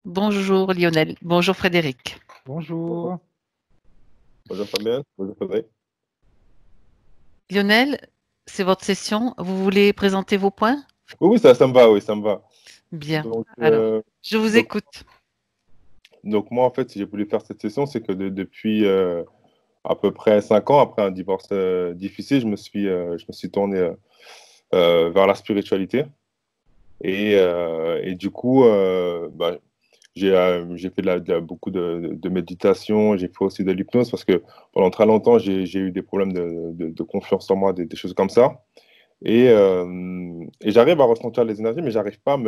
Bonjour Lionel, bonjour Frédéric. Bonjour. Bonjour Fabien, bonjour Frédéric. Lionel, c'est votre session. Vous voulez présenter vos points? Oui, oui, ça me va, oui, ça me va. Bien. Donc, Alors, je vous donc, écoute. donc moi, en fait, si j'ai voulu faire cette session, c'est que depuis à peu près 5 ans, après un divorce difficile, je me suis tourné vers la spiritualité. Et du coup, j'ai fait beaucoup de méditation, j'ai fait aussi de l'hypnose parce que pendant très longtemps, j'ai eu des problèmes de confiance en moi, des choses comme ça. Et j'arrive à ressentir les énergies, mais j'arrive pas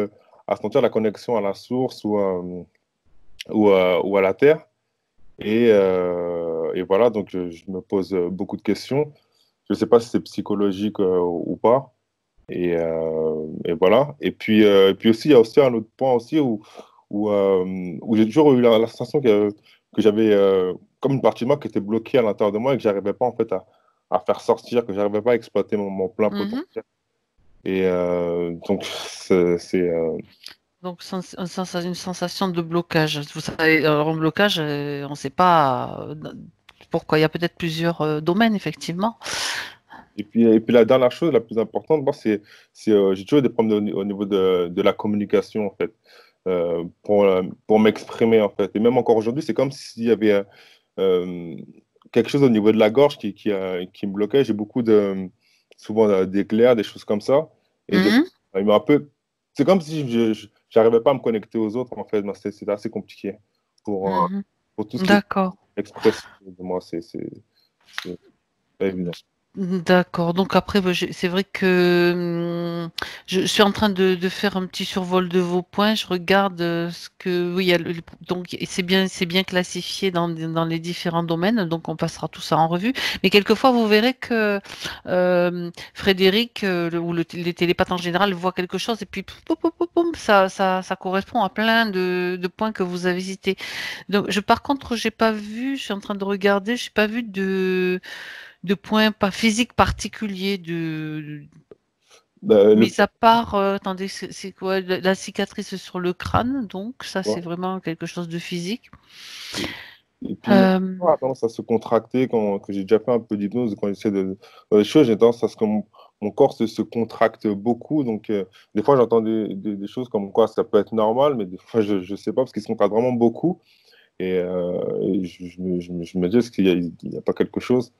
à sentir la connexion à la source ou à la terre. Et voilà, donc je me pose beaucoup de questions. Je ne sais pas si c'est psychologique ou pas. Et voilà. Et puis aussi, il y a aussi un autre point aussi où j'ai toujours eu la sensation que j'avais comme une partie de moi qui était bloquée à l'intérieur de moi et que j'arrivais pas en fait à faire sortir, que j'arrivais pas à exploiter mon plein Mhm. potentiel. Donc, c'est Donc, une sensation de blocage. Vous savez, alors, un blocage, on ne sait pas pourquoi. Il y a peut-être plusieurs domaines, effectivement. et puis la dernière chose, la plus importante, moi, j'ai toujours des problèmes au niveau de la communication, en fait, pour m'exprimer, en fait. Et même encore aujourd'hui, c'est comme s'il y avait euh, quelque chose au niveau de la gorge qui me bloquait. J'ai souvent d'éclairs, des choses comme ça. Et des fois, Mhm. il m'a un peu, c'est comme si j'arrivais pas à me connecter aux autres, en fait. Ben, c'est assez compliqué pour, euh, Mhm. pour tout ce qui est D'accord. expression de moi. C'est pas évident. D'accord. Donc après, bah, c'est vrai que je suis en train de faire un petit survol de vos points. Je regarde ce que oui, il y a donc et c'est bien classifié dans les différents domaines. Donc on passera tout ça en revue. Mais quelquefois, vous verrez que Frédéric ou les télépathes en général voient quelque chose et puis poum, poum, poum, poum, ça correspond à plein de points que vous avez cités. Donc par contre, j'ai pas vu. Je suis en train de regarder. J'ai pas vu de points pas physiques particuliers Ben, mis à part attendez c'est quoi la cicatrice sur le crâne donc ça c'est ouais. vraiment quelque chose de physique. Et puis, mon Euh, corps a tendance à se contracter quand j'ai déjà fait un peu d'hypnose, quand j'essaie de choses, j'ai tendance à ce que mon corps se contracte beaucoup. Donc, des fois, j'entends des choses comme quoi ça peut être normal, mais des fois, je ne sais pas parce qu'il se contracte vraiment beaucoup. Et je me dis, est-ce qu'il y a pas quelque chose?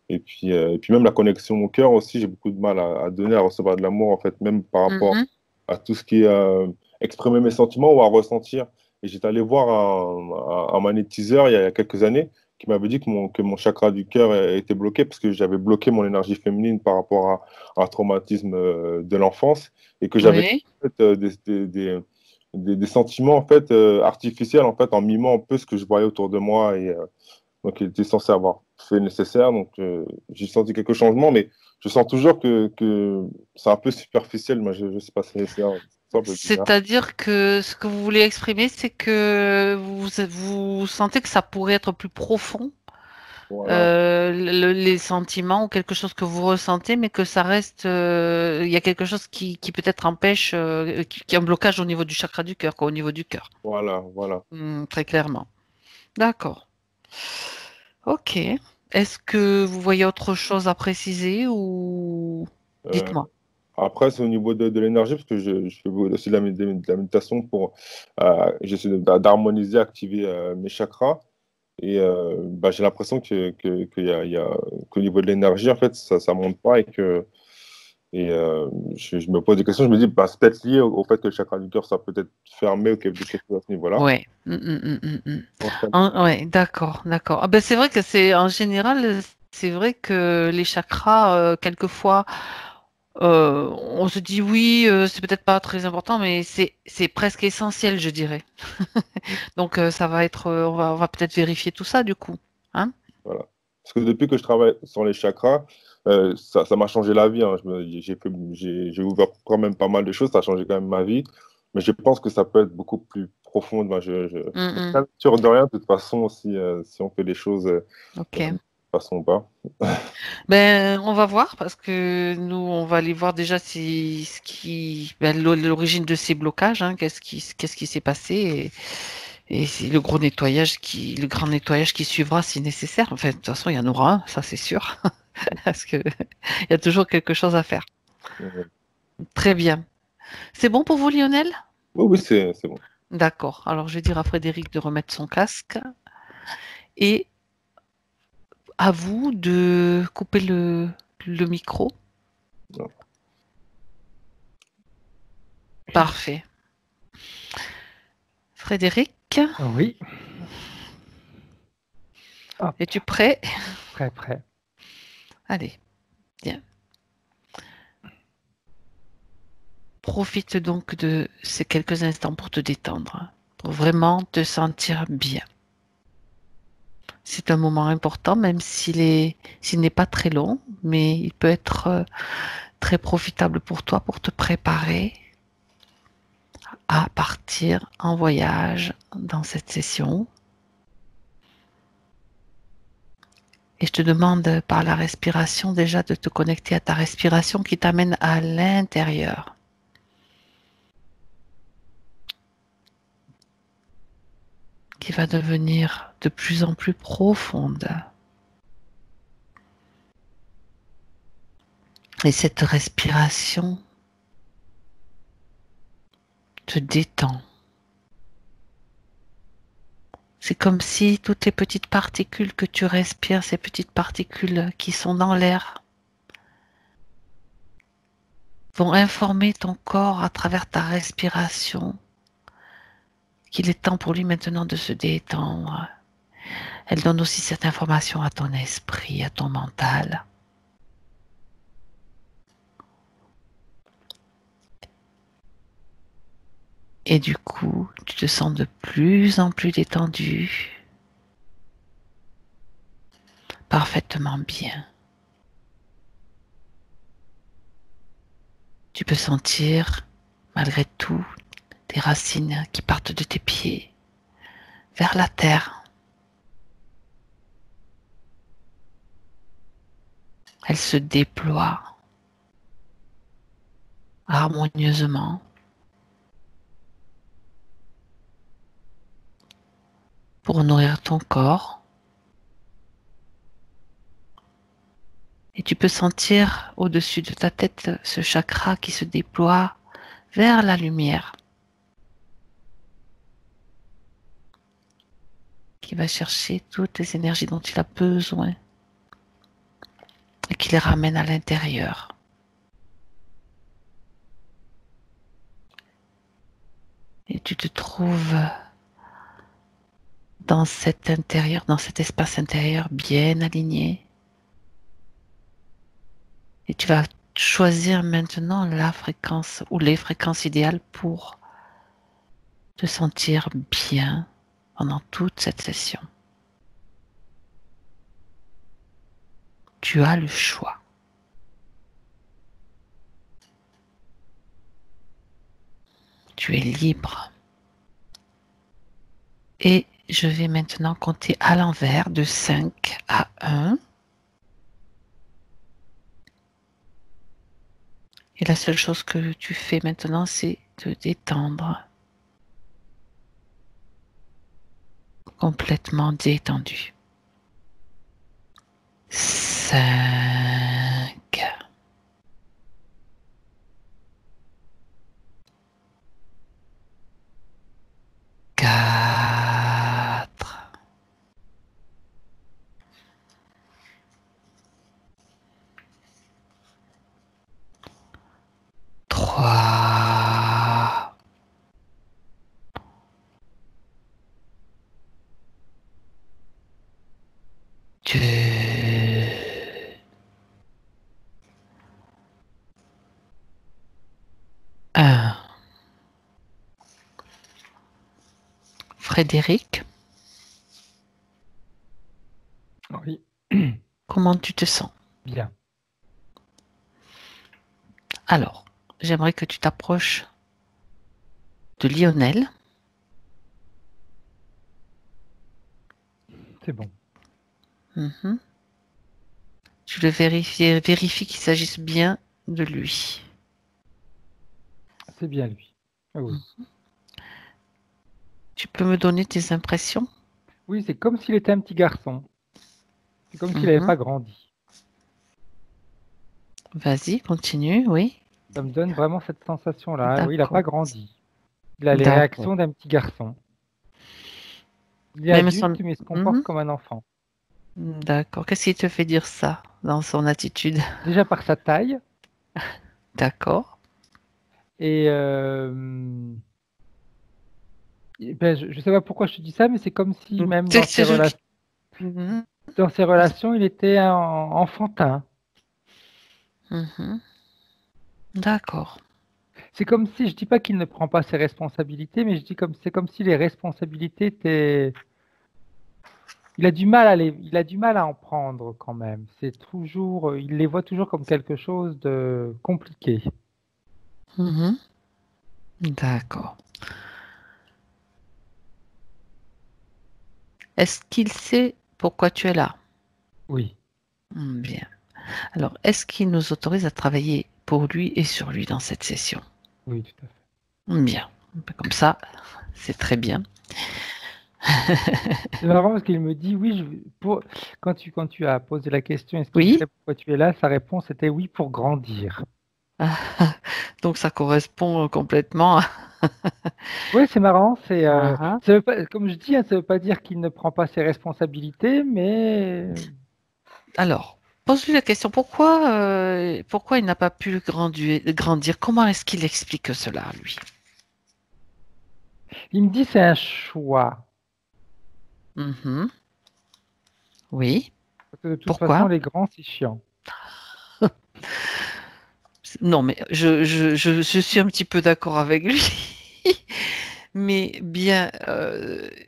Et puis même la connexion au cœur aussi, j'ai beaucoup de mal à donner, à recevoir de l'amour, en fait, même par rapport mhm, à tout ce qui est exprimer mes sentiments ou à ressentir. Et j'étais allé voir un magnétiseur il y a quelques années qui m'avait dit que mon chakra du cœur était bloqué parce que j'avais bloqué mon énergie féminine par rapport à un traumatisme de l'enfance et que j'avais oui, en fait, des sentiments en fait, artificiels en fait, en mimant un peu ce que je voyais autour de moi. Donc, il était censé avoir fait le nécessaire. Donc, j'ai senti quelques changements, mais je sens toujours que c'est un peu superficiel. Moi, je ne sais pas, c'est un peu bizarre. c'est-à-dire que ce que vous voulez exprimer c'est que vous sentez que ça pourrait être plus profond, Voilà, les sentiments ou quelque chose que vous ressentez, mais que ça reste, il y a quelque chose qui peut-être empêche, qui est un blocage au niveau du chakra du cœur, quoi, au niveau du cœur. voilà, voilà. Très clairement. D'accord. Ok. Est-ce que vous voyez autre chose à préciser ou Euh, dites-moi. Après, c'est au niveau de l'énergie, parce que je fais aussi de la méditation pour j'essaie d'harmoniser, activer mes chakras. Et j'ai l'impression qu'au niveau de l'énergie, en fait, ça monte pas et je me pose des questions. Je me dis, bah, c'est peut-être lié au fait que le chakra du cœur soit peut-être fermé ou quelque chose à ce niveau-là. Ouais. Ouais, d'accord, d'accord. Ah ben c'est vrai que c'est en général, c'est vrai que les chakras, quelquefois, on se dit oui, c'est peut-être pas très important, mais c'est presque essentiel, je dirais. Donc ça va être, on va peut-être vérifier tout ça du coup, hein? Voilà. Parce que depuis que je travaille sur les chakras, ça m'a changé la vie, hein. J'ai ouvert quand même pas mal de choses, ça a changé quand même ma vie. Mais je pense que ça peut être beaucoup plus profond. Moi, Mm, on est sûr de rien, de toute façon, si on fait les choses ok. Passons pas. Ben, on va voir parce que nous, on va aller voir déjà l'origine de ces blocages, hein, qu'est-ce qui s'est passé et c'est le grand nettoyage qui suivra si nécessaire. Enfin, de toute façon, il y en aura un, ça c'est sûr, parce que il y a toujours quelque chose à faire. Oui, Très bien. C'est bon pour vous, Lionel? oui, c'est bon. D'accord. Alors, je vais dire à Frédéric de remettre son casque et à vous de couper le micro. Parfait. Frédéric, Oui. Hop, es-tu prêt? prêt. Allez, bien. Profite donc de ces quelques instants pour te détendre, pour vraiment te sentir bien. C'est un moment important, même s'il n'est pas très long, mais il peut être très profitable pour toi pour te préparer à partir en voyage dans cette session. Et je te demande par la respiration déjà de te connecter à ta respiration qui t'amène à l'intérieur. Qui va devenir de plus en plus profonde. Et cette respiration te détend. C'est comme si toutes les petites particules que tu respires, ces petites particules qui sont dans l'air, vont informer ton corps à travers ta respiration qu'il est temps pour lui maintenant de se détendre. Elle donne aussi cette information à ton esprit, à ton mental. Et du coup, tu te sens de plus en plus détendu, parfaitement bien. Tu peux sentir, malgré tout, des racines qui partent de tes pieds vers la terre. Elles se déploient harmonieusement pour nourrir ton corps. Et tu peux sentir au-dessus de ta tête ce chakra qui se déploie vers la lumière, qui va chercher toutes les énergies dont il a besoin et qui les ramène à l'intérieur. Et tu te trouves dans cet intérieur, dans cet espace intérieur bien aligné. Et tu vas choisir maintenant la fréquence ou les fréquences idéales pour te sentir bien pendant toute cette session. Tu as le choix. Tu es libre. Et je vais maintenant compter à l'envers de 5 à 1. Et la seule chose que tu fais maintenant, c'est te détendre. Complètement détendu. 5, 4, 3, 2, 1. Frédéric, Oui. comment tu te sens? Bien. Alors, j'aimerais que tu t'approches de Lionel. C'est bon. Mhm. Tu le vérifies qu'il s'agisse bien de lui. C'est bien lui. Ah oui. Tu peux me donner tes impressions? Oui, c'est comme s'il était un petit garçon. C'est comme s'il n'avait pas grandi. Vas-y, continue, oui. Ça me donne vraiment cette sensation-là. Oui, il n'a pas D'accord. grandi. Il a les D'accord. réactions d'un petit garçon. Il est Même adulte, mais il se comporte comme un enfant. D'accord. Qu'est-ce qui te fait dire ça dans son attitude? Déjà par sa taille. D'accord. Et ben, je ne sais pas pourquoi je te dis ça, mais c'est comme si même dans ses relations, il était enfantin. D'accord. C'est comme si, je dis pas qu'il ne prend pas ses responsabilités, mais je dis c'est comme si les responsabilités étaient. Il a du mal à en prendre quand même. C'est toujours, il les voit toujours comme quelque chose de compliqué. D'accord. Est-ce qu'il sait pourquoi tu es là? Oui. Bien. Alors, est-ce qu'il nous autorise à travailler pour lui et sur lui dans cette session? Oui, tout à fait. Bien. Comme ça, c'est très bien. C'est marrant parce qu'il me dit oui, quand tu as posé la question, est-ce qu'il Oui. sait pourquoi tu es là? Sa réponse était oui, pour grandir. Donc, ça correspond complètement à... Oui, c'est marrant. Ah. Ça veut pas, comme je dis, hein, ça ne veut pas dire qu'il ne prend pas ses responsabilités, mais Alors, pose-lui la question, pourquoi il n'a pas pu grandir? Comment est-ce qu'il explique cela, lui? il me dit c'est un choix. Oui. Parce que de toute Pourquoi? façon, les grands, c'est chiant. Non, mais je suis un petit peu d'accord avec lui. Mais bien,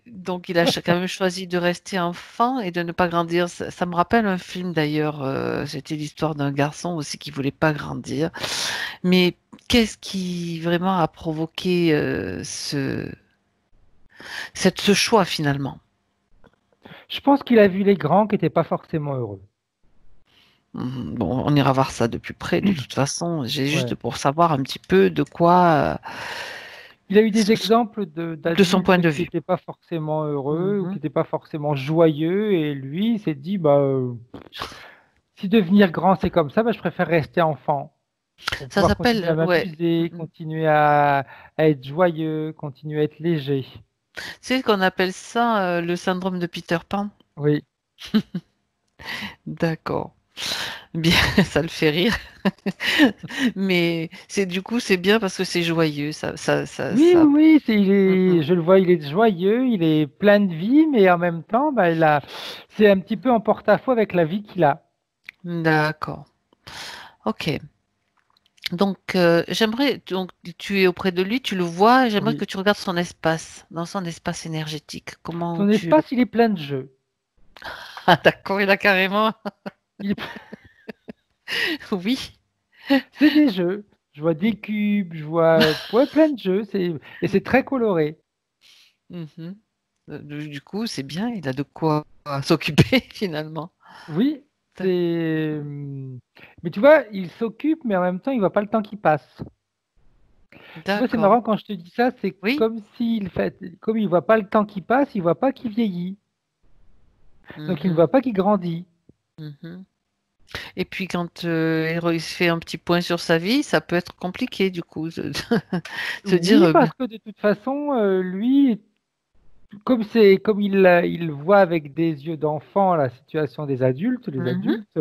donc il a quand même choisi de rester enfant et de ne pas grandir. Ça me rappelle un film d'ailleurs, c'était l'histoire d'un garçon aussi qui voulait pas grandir. Mais qu'est-ce qui vraiment a provoqué ce choix finalement? Je pense qu'il a vu les grands qui n'étaient pas forcément heureux. Bon, on ira voir ça de plus près de toute façon. J'ai juste Ouais. pour savoir un petit peu de quoi, Il a eu des exemples de son point de d'adultes qui vue. n'étaient pas forcément heureux ou qui Mhm. n'étaient pas forcément joyeux, et lui, il s'est dit, bah, si devenir grand, c'est comme ça, bah, je préfère rester enfant pour Ça pouvoir continuer à s'appelle, ouais. m'amuser, continuer à être joyeux, continuer à être léger. C'est qu'on appelle ça le syndrome de Peter Pan. Oui. D'accord. Bien, ça le fait rire. Mais du coup, c'est bien parce que c'est joyeux. Oui, oui, oui, Mhm. je le vois, il est joyeux, il est plein de vie, mais en même temps, bah, c'est un petit peu en porte-à-faux avec la vie qu'il a. D'accord. Ok. Donc, donc, tu es auprès de lui, tu le vois, j'aimerais que Oui. tu regardes son espace, dans son espace énergétique. Comment Son tu le... espace, il est plein de jeux. Ah, d'accord, il a carrément... Il est Oui. C'est des jeux. Je vois des cubes, je vois ouais, plein de jeux. Et c'est très coloré. Mhm. Du coup, c'est bien, il a de quoi s'occuper finalement. Oui, c'est. Mais tu vois, il s'occupe, mais en même temps, il voit pas le temps qui passe. Tu vois, c'est D'accord. marrant quand je te dis ça, c'est Oui. comme comme il voit pas le temps qui passe, il voit pas qu'il vieillit. Donc il ne Mhm. voit pas qu'il grandit. Mhm. Et puis quand il se fait un petit point sur sa vie, ça peut être compliqué du coup. Se dire, Oui, parce que de toute façon, lui, comme il voit avec des yeux d'enfant la situation des adultes, les mhm, adultes,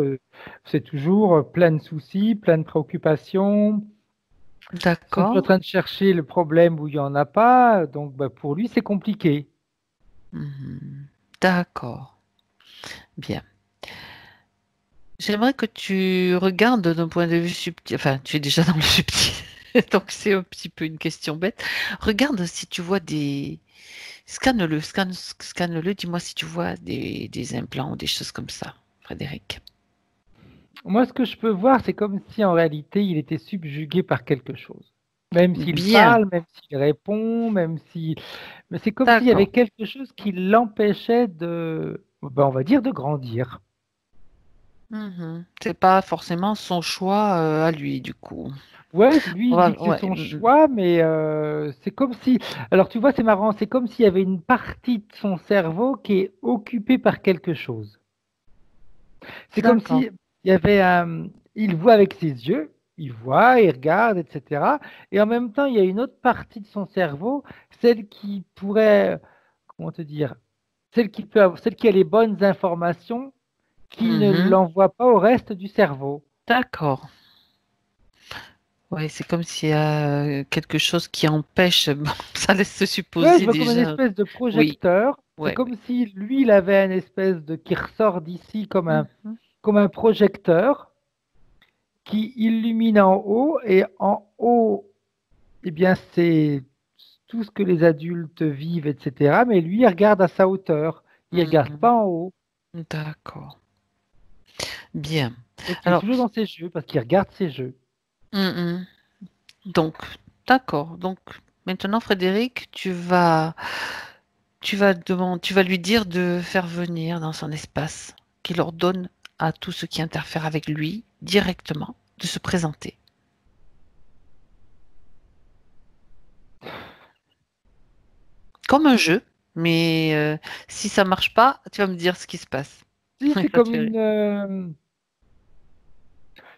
c'est toujours plein de soucis, plein de préoccupations. Ils sont toujours en d'accord. train de chercher le problème où il n'y en a pas, donc bah, pour lui, c'est compliqué. Mhm. D'accord. Bien. J'aimerais que tu regardes d'un point de vue subtil. Enfin, tu es déjà dans le subtil, donc c'est un petit peu une question bête. Regarde si tu vois des... Scanne-le, scanne-le, dis-moi si tu vois des implants ou des choses comme ça, Frédéric. Moi, ce que je peux voir, c'est comme si en réalité, il était subjugué par quelque chose. Même s'il Bien, parle, même s'il répond, même si... Mais c'est comme s'il y avait d'accord. quelque chose qui l'empêchait de, ben, on va dire, de grandir. C'est pas forcément son choix à lui, du coup. Ouais, lui, il dit que c'est Ouais. son choix, mais c'est comme si... Alors, tu vois, c'est marrant, c'est comme s'il y avait une partie de son cerveau qui est occupée par quelque chose. C'est comme D'accord. si il y avait un... Il voit avec ses yeux, il voit, il regarde, etc. Et en même temps, il y a une autre partie de son cerveau, celle qui pourrait, comment te dire, celle qui a les bonnes informations, qui ne Mhm. l'envoie pas au reste du cerveau. D'accord. Ouais, c'est comme s'il y a quelque chose qui empêche. Bon, ça laisse se Ouais, je supposer vois comme une déjà. espèce de Oui, projecteur. C'est ouais, comme si lui, il avait une espèce de qui ressort d'ici Mhm. comme un projecteur qui illumine en haut. Et en haut, eh bien, c'est tout ce que les adultes vivent, etc. Mais lui, il regarde à sa hauteur. Il regarde Mhm. pas en haut. D'accord. Bien. Donc, il est Alors, toujours dans ses jeux parce qu'il regarde ses jeux. mhm. Donc, d'accord. Donc, maintenant, Frédéric, tu vas lui dire de faire venir dans son espace, qu'il ordonne à tout ce qui interfère avec lui directement de se présenter. Comme un jeu, mais si ça marche pas, tu vas me dire ce qui se passe. Si, Il c'est va te comme faire-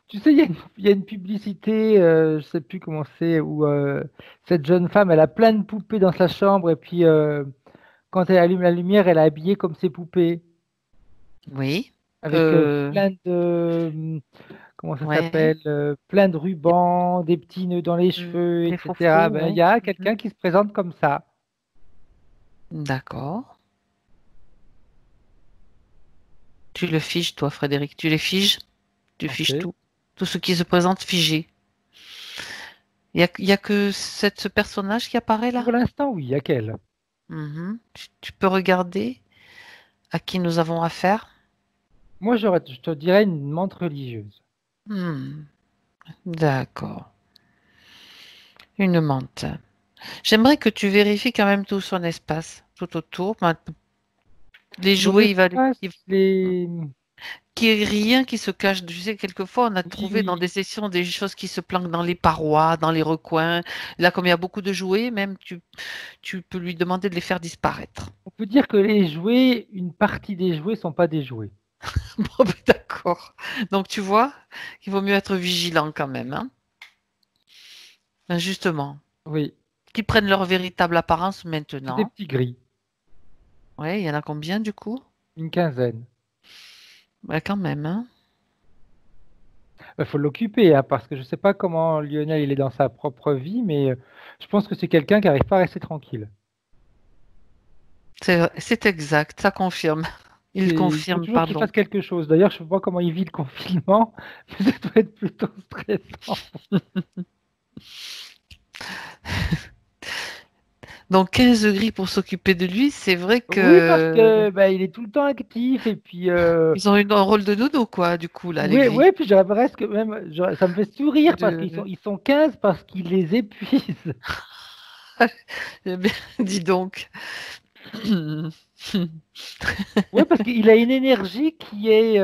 tu sais, il y a une publicité, je sais plus comment c'est, où cette jeune femme, elle a plein de poupées dans sa chambre et puis quand elle allume la lumière, elle est habillée comme ses poupées, Oui. avec Euh, plein de, comment ça ouais. s'appelle, plein de rubans, des petits nœuds dans les cheveux, Des etc. faux-faux, Ben, il ouais. y a Mhm. quelqu'un qui se présente comme ça. D'accord. Tu le figes, toi, Frédéric. Tu les figes. Tu figes Ok. tout. Tout ce qui se présente figé. Il y a que ce personnage qui apparaît là. Pour l'instant, oui, il y a qu'elle. Tu peux regarder à qui nous avons affaire. Moi, je te dirais une menthe religieuse. Hmm, d'accord. Une menthe. J'aimerais que tu vérifies quand même tout son espace, tout autour. Les Son jouets, espace, les... qu'il n'y ait rien qui se cache. Tu sais, quelquefois, on a Oui, trouvé dans oui. des sessions des choses qui se planquent dans les parois, dans les recoins. Là, comme il y a beaucoup de jouets, même tu peux lui demander de les faire disparaître. On peut dire que les jouets, une partie des jouets sont pas des jouets. Bon, ben, d'accord. Donc, tu vois, il vaut mieux être vigilant quand même, hein. Ben, justement, Oui, qu'ils prennent leur véritable apparence c'est des maintenant. petits gris, Ouais, il y en a combien du coup? une quinzaine. Ben, quand même, hein. Il faut l'occuper, hein, parce que je sais pas comment Lionel il est dans sa propre vie, mais je pense que c'est quelqu'un qui n'arrive pas à rester tranquille. C'est exact, ça confirme. Il Il faut confirme, toujours qu'il pardon. fasse quelque chose. D'ailleurs, je ne sais pas comment il vit le confinement, mais ça doit être plutôt stressant. Donc 15 degrés pour s'occuper de lui, c'est vrai Oui, parce que que bah, il est tout le temps actif et puis ils ont eu un rôle de nounou, quoi, du coup, là, les oui, gris. oui, puis j'aurais presque même ça me fait sourire parce qu'ils De... ils sont 15 parce qu'ils les épuisent. Eh bien, dis donc. Oui, parce qu'il a une énergie qui est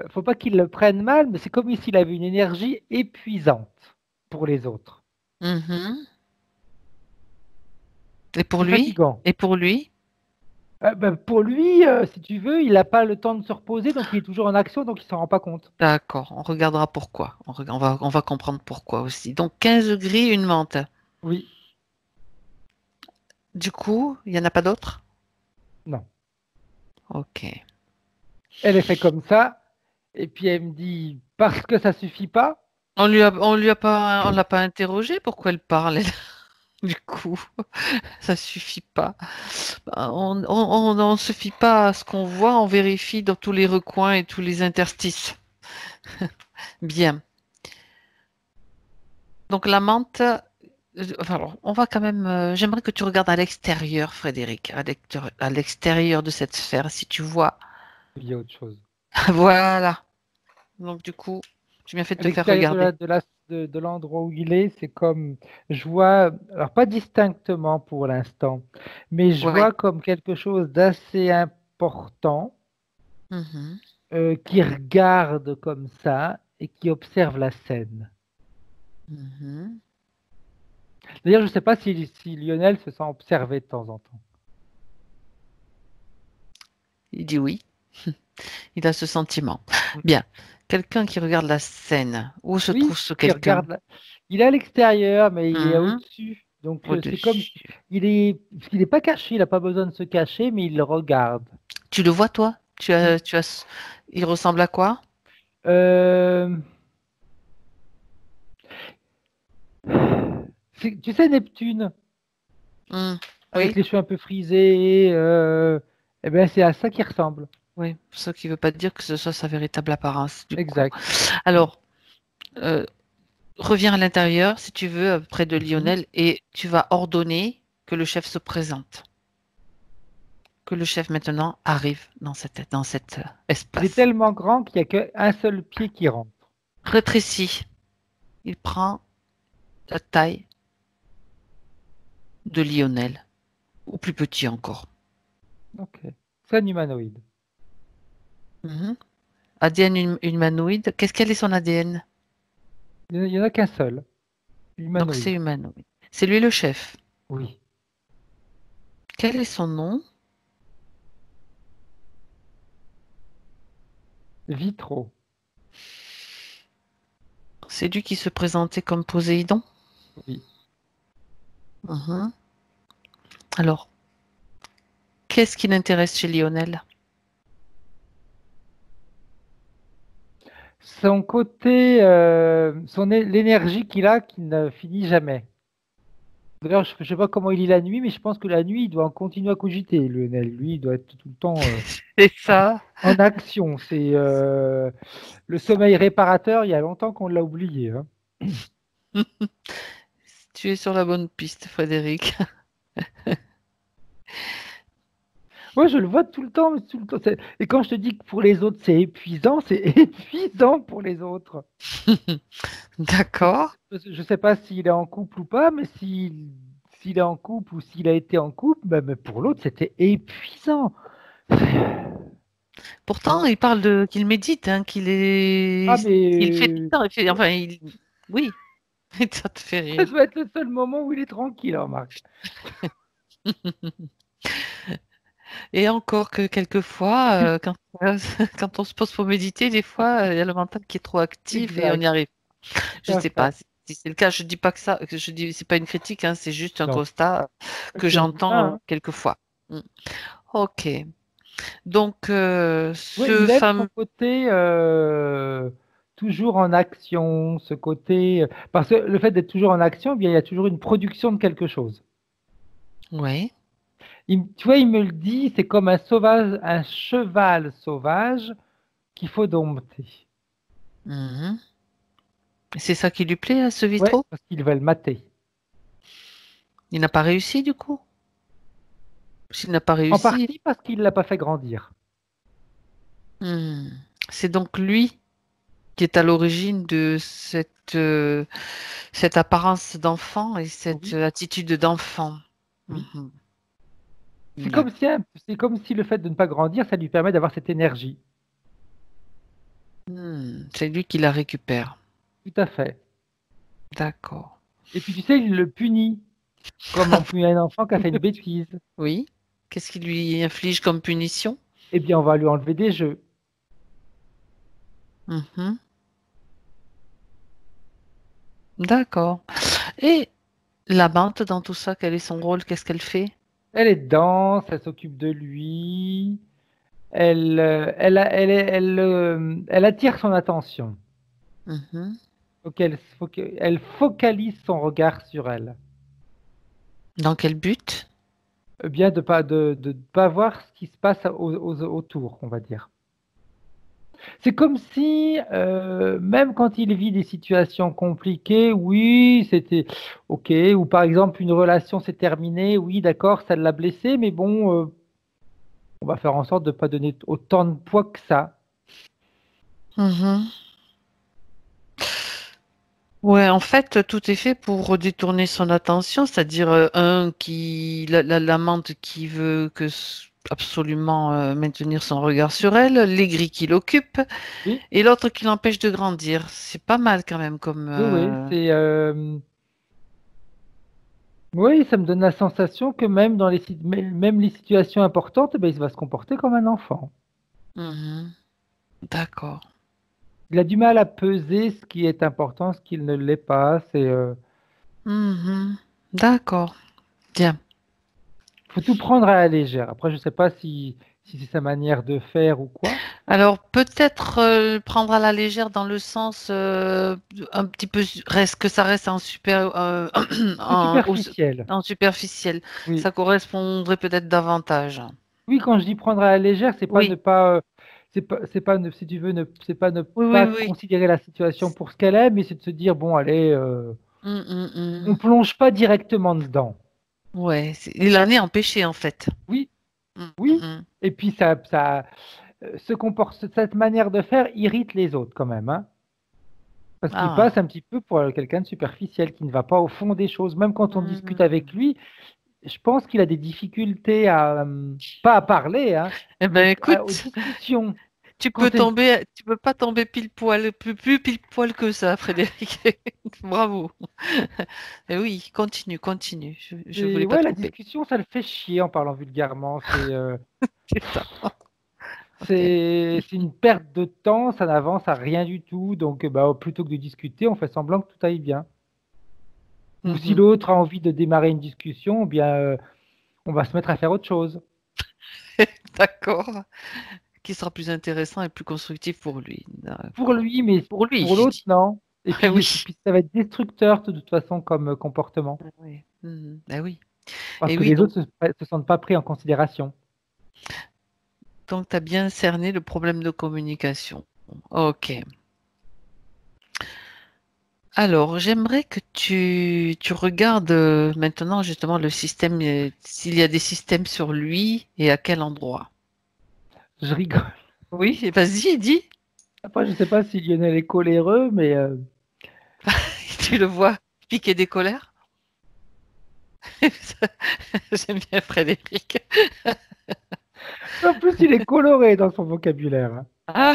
faut pas qu'il le prenne mal, mais c'est comme s'il avait une énergie épuisante pour les autres. Mhm. Et pour C'est lui? fatigant. Et pour lui? Ben, pour lui, si tu veux, il n'a pas le temps de se reposer, donc il est toujours en action, donc il s'en rend pas compte. D'accord, on regardera pourquoi. On va comprendre pourquoi aussi. Donc 15 degrés, une menthe. Oui, Du coup, il n'y en a pas d'autres? non. Ok. Elle est fait comme ça, et puis elle me dit, parce que ça suffit pas, On l'a pas interrogé pourquoi elle parle, elle, du coup. Ça suffit pas. Bah, on se fie pas à ce qu'on voit, on vérifie dans tous les recoins et tous les interstices. Bien. Donc la menthe, enfin, alors, on va quand même. J'aimerais que tu regardes à l'extérieur, Frédéric, à l'extérieur de cette sphère, si tu vois. il y a autre chose. Voilà. Donc du coup, j'ai bien fait de À te faire l'extérieur regarder. de l'endroit où il est, c'est comme, je vois, alors pas distinctement pour l'instant, mais je Oui. vois comme quelque chose d'assez important. Mhm. qui regarde comme ça et qui observe la scène. Mhm. D'ailleurs, je ne sais pas si Lionel se sent observé de temps en temps. Il dit oui. Il a ce sentiment. Mm. Bien. Quelqu'un qui regarde la scène. Où se Oui, trouve ce il quelqu'un? regarde. Il est à l'extérieur, mais il est Mhm. au-dessus. Donc, c'est comme Au-dessus. il est, parce qu'il n'est pas caché, il n'a pas besoin de se cacher, mais il le regarde. Tu le vois, toi? Mm. Il ressemble à quoi? Euh, Tu sais, Neptune, Hmm. avec Oui, les cheveux un peu frisés, eh ben, c'est à ça qu'il ressemble. oui. Ce qui ne veut pas dire que ce soit sa véritable apparence, du coup. Exact. Alors, euh, reviens à l'intérieur, si tu veux, près de Mhm. Lionel, et tu vas ordonner que le chef se présente. Que le chef maintenant arrive dans cet Il est espace. tellement grand qu'il n'y a qu'un seul pied qui rentre. Rétréci. Il prend la taille de Lionel, ou plus petit encore. Ok. C'est un humanoïde. Mhm. ADN humanoïde. Quel est son ADN? Il n'y en a qu'un seul. Donc c'est Humanoïde. humanoïde. C'est lui le chef. Oui. Quel est son nom? Vitro. C'est lui qui se présentait comme Poséidon? Oui. Mhm. Alors, qu'est-ce qui l'intéresse chez Lionel? Son côté, l'énergie qu'il a qui ne finit jamais. D'ailleurs, je ne sais pas comment il est la nuit, mais je pense que la nuit, il doit continuer à cogiter, Lionel. Lui, il doit être tout le temps C'est ça. en action. C'est le sommeil réparateur, il y a longtemps qu'on l'a oublié. Hein. Tu es sur la bonne piste, Frédéric. Ouais, je le vois tout le temps, mais tout le temps. Et quand je te dis que pour les autres, c'est épuisant, c'est épuisant pour les autres. D'accord. Je ne sais pas s'il est en couple ou pas, mais s'il est en couple ou s'il a été en couple, ben, mais pour l'autre, c'était épuisant. Pourtant, il parle qu'il médite, hein, Ah, qu'il fait tout mais ça. Oui, ça te fait ça rire. doit être le seul moment où il est tranquille, hein, Marc. Et encore que quelquefois, quand on se pose pour méditer, des fois, il y a le mental qui est trop actif et on n'y Exact, arrive. tout Je à sais pas fait. si c'est le cas. Je dis pas que ça, que je dis, c'est pas une critique, hein, c'est juste un Non, constat que c'est j'entends humain. Hein. quelquefois. Mm. Ok. Donc, Ouais, ce il aime son fameux. côté toujours en action, ce côté. Parce que le fait d'être toujours en action, eh bien, il y a toujours une production de quelque chose. Oui. Tu vois, il me le dit, c'est comme un sauvage, un cheval sauvage qu'il faut dompter. Mhm. C'est ça qui lui plaît à ce Ouais, vitro? parce qu'il va le mater. Il n'a pas réussi du coup? S'il n'a pas En réussi, partie parce qu'il ne l'a pas fait grandir. hmm, c'est donc lui qui est à l'origine de cette apparence d'enfant et cette Oui, attitude d'enfant. oui. Mhm. C'est comme D'accord. si, c'est comme si le fait de ne pas grandir, ça lui permet d'avoir cette énergie. C'est lui qui la récupère. Tout à fait. D'accord. Et puis tu sais, il le punit, comme on punit un enfant qui a fait une bêtise. Oui. Qu'est-ce qui lui inflige comme punition? Eh bien, on va lui enlever des jeux. Mhm. D'accord. Et la bande dans tout ça, quel est son rôle? Qu'est-ce qu'elle fait? Elle est dense, elle s'occupe de lui, elle attire son attention. Mhm. Elle focalise son regard sur elle. Dans quel but? Bien de pas voir ce qui se passe autour, on va dire. C'est comme si, même quand il vit des situations compliquées, oui, c'était OK, ou par exemple une relation s'est terminée, oui, d'accord, ça l'a blessé, mais bon, on va faire en sorte de ne pas donner autant de poids que ça. Mhm. Ouais, en fait, tout est fait pour détourner son attention, c'est-à-dire l'amante qui veut absolument maintenir son regard sur elle, l'aigri qui l'occupe, Oui, et l'autre qui l'empêche de grandir. C'est pas mal quand même comme... oui, oui, ça me donne la sensation que même dans même les situations importantes, ben, il va se comporter comme un enfant. Mhm. D'accord. Il a du mal à peser ce qui est important, ce qui ne l'est pas. Mhm. D'accord. Bien. Faut tout prendre à la légère. Après, je ne sais pas si c'est sa manière de faire ou quoi. Alors peut-être prendre à la légère dans le sens un petit peu reste que ça reste en super C'est superficiel. en superficiel. Oui. Ça correspondrait peut-être davantage. Oui, quand je dis prendre à la légère, c'est pas ne Oui, pas, c'est pas si tu veux, c'est pas ne oui, oui, pas oui. considérer la situation pour ce qu'elle est, mais c'est de se dire, bon, allez, on plonge pas directement dedans. Ouais, il en est empêché en fait. Oui, Mm, oui. mm. Et puis cette manière de faire irrite les autres quand même, hein. Parce qu'il passe Ah. un petit peu pour quelqu'un de superficiel qui ne va pas au fond des choses. Même quand on discute avec Mm. lui, je pense qu'il a des difficultés pas à parler, hein, Eh mais ben aux écoute, discussions. Quand tu peux pas tomber pile poil, plus pile poil que ça, Frédéric. Bravo. Eh oui, continue, continue. Je voulais pas ouais, te la couper. discussion, ça le fait chier en parlant vulgairement. C'est ça. Ok. C'est une perte de temps, ça n'avance à rien du tout. Donc, bah, plutôt que de discuter, on fait semblant que tout aille bien. Ou si Mhm. l'autre a envie de démarrer une discussion, eh bien, on va se mettre à faire autre chose. D'accord. Qui sera plus intéressant et plus constructif pour lui. Pour D'accord. lui, mais Pour lui, pour j'ai l'autre, dit. non. Oui. Puis ça va être destructeur de toute façon comme comportement. Ah oui. Mhm. Ah oui. Parce Et que oui, les autres se sentent pas pris en considération. donc tu as bien cerné le problème de communication. Ok. Alors, j'aimerais que tu regardes maintenant justement le système, s'il y a des systèmes sur lui et à quel endroit. Je rigole. Oui, et vas-y, dis. Après, je sais pas si Lionel est coléreux, mais Tu le vois piquer des colères. J'aime bien Frédéric. en plus, il est coloré dans son vocabulaire, hein. Ah,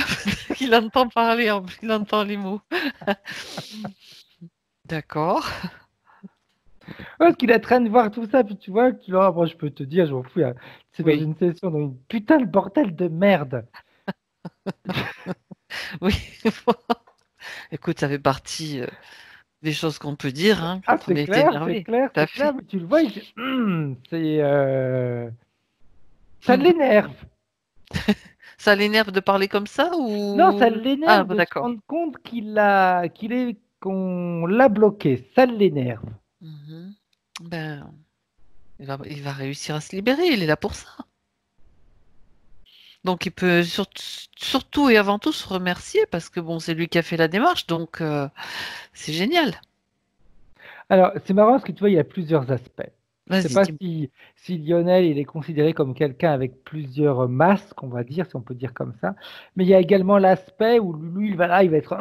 il entend parler, il entend les mots. D'accord. Parce qu'il est en train de voir tout ça, puis tu vois, moi, je peux te dire, je m'en fous, hein. C'est dans Oui, une session, dans une putain de bordel de merde. oui. Écoute, ça fait partie des choses qu'on peut dire hein, Ah, quand on est énervé. Tout à c'est clair, fait. mais tu le vois, ça l'énerve. Ça l'énerve de parler comme ça Non, ça ou... Ah, l'énerve bah, de se d'accord. rendre compte qu'on l'a bloqué. Ça l'énerve. Mhm. Ben, il va réussir à se libérer, il est là pour ça. Donc il peut surtout et avant tout se remercier parce que bon, c'est lui qui a fait la démarche, donc c'est génial. Alors, c'est marrant parce que tu vois, il y a plusieurs aspects. Je sais Vas-y, pas dis-moi. si Lionel, il est considéré comme quelqu'un avec plusieurs masques, on va dire, si on peut dire comme ça. Mais il y a également l'aspect où lui, il va être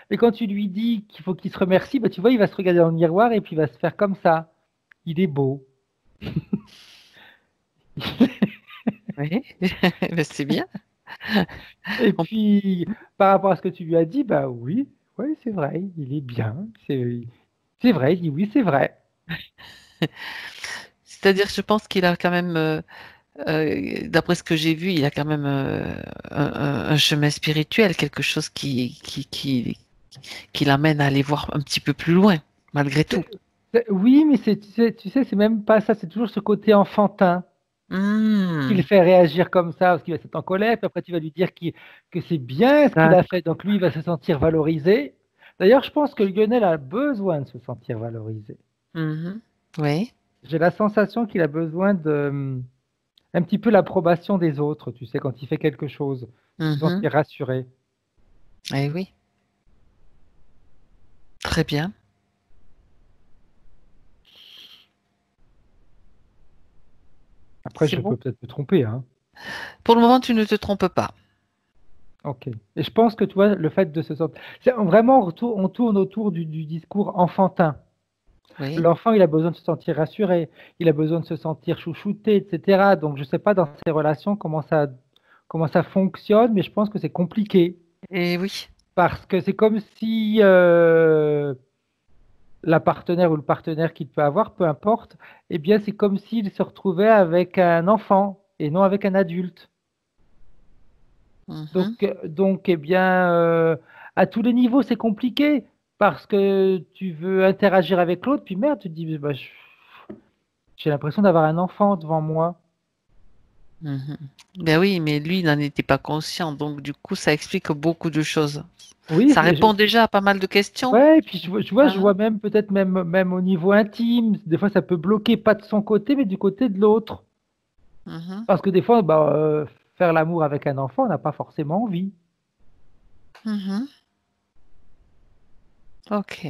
mais quand tu lui dis qu'il faut qu'il se remercie, bah, tu vois, il va se regarder dans le miroir et puis il va se faire comme ça. Il est beau. Oui, ben, c'est bien. Et On- puis, par rapport à ce que tu lui as dit, bah oui, oui, c'est vrai, il est bien. C'est vrai, il dit oui, c'est vrai. C'est-à-dire, je pense qu'il a quand même, d'après ce que j'ai vu, il a quand même un chemin spirituel, quelque chose qui l'amène à aller voir un petit peu plus loin, malgré tout. Oui, mais tu sais, c'est même pas ça, c'est toujours ce côté enfantin qui le Hmm, fait réagir comme ça, parce qu'il va s'être en colère, puis après tu vas lui dire que c'est bien ce qu'il a d'ac- fait, donc lui, il va se sentir valorisé. D'ailleurs, je pense que Lionel a besoin de se sentir valorisé. mhm, oui. J'ai la sensation qu'il a besoin un petit peu l'approbation des autres, tu sais, quand il fait quelque chose, se Mhm, sentir rassuré. eh oui, très bien. Après, C'est je bon. peux peut-être me tromper, hein. Pour le moment, tu ne te trompes pas. Ok. Et je pense que tu vois, le fait de se sentir... Vraiment, on tourne autour du discours enfantin. Oui. L'enfant, il a besoin de se sentir rassuré, il a besoin de se sentir chouchouté, etc. Donc, je ne sais pas dans ces relations comment ça fonctionne, mais je pense que c'est compliqué. Et oui. Parce que c'est comme si la partenaire ou le partenaire qu'il peut avoir, peu importe, eh bien, c'est comme s'il se retrouvait avec un enfant et non avec un adulte. Mhm. Donc, eh bien, à tous les niveaux, c'est compliqué parce que tu veux interagir avec l'autre, puis merde, tu te dis, bah, j'ai l'impression d'avoir un enfant devant moi. Mhm. Ben oui, mais lui, il n'en était pas conscient. Donc, du coup, ça explique beaucoup de choses. Oui, Ça répond déjà à pas mal de questions. ouais, et puis je Hein. vois même peut-être même au niveau intime, des fois ça peut bloquer pas de son côté, mais du côté de l'autre. Mhm. Parce que des fois, bah, faire l'amour avec un enfant, on n'a pas forcément envie. Mhm. Ok.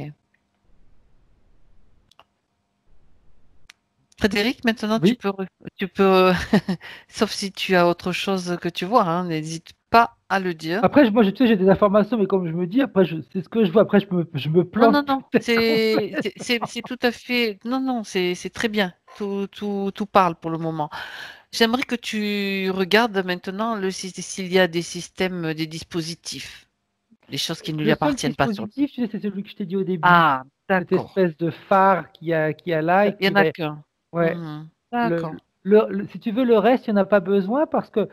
Frédéric, maintenant, Oui. tu peux, sauf si tu as autre chose que tu vois, hein, n'hésite pas à le dire. Après, moi, tu sais, j'ai des informations, mais comme je me dis, après, c'est ce que je vois. Après, je me Non, plante non, non, peut-être c'est tout à fait, non, non, c'est très bien. Tout parle pour le moment. J'aimerais que tu regardes maintenant s'il y a des systèmes, des dispositifs, des choses qui ne lui Le seul appartiennent pas sur le. dispositif, tu sais, c'est celui que je t'ai dit au début. Ah, Cette d'accord. espèce de phare qui a là et Il y qui en a va. qu'un. Ouais. Mhm. D'accord. Si tu veux, le reste, il n'y en a pas besoin parce que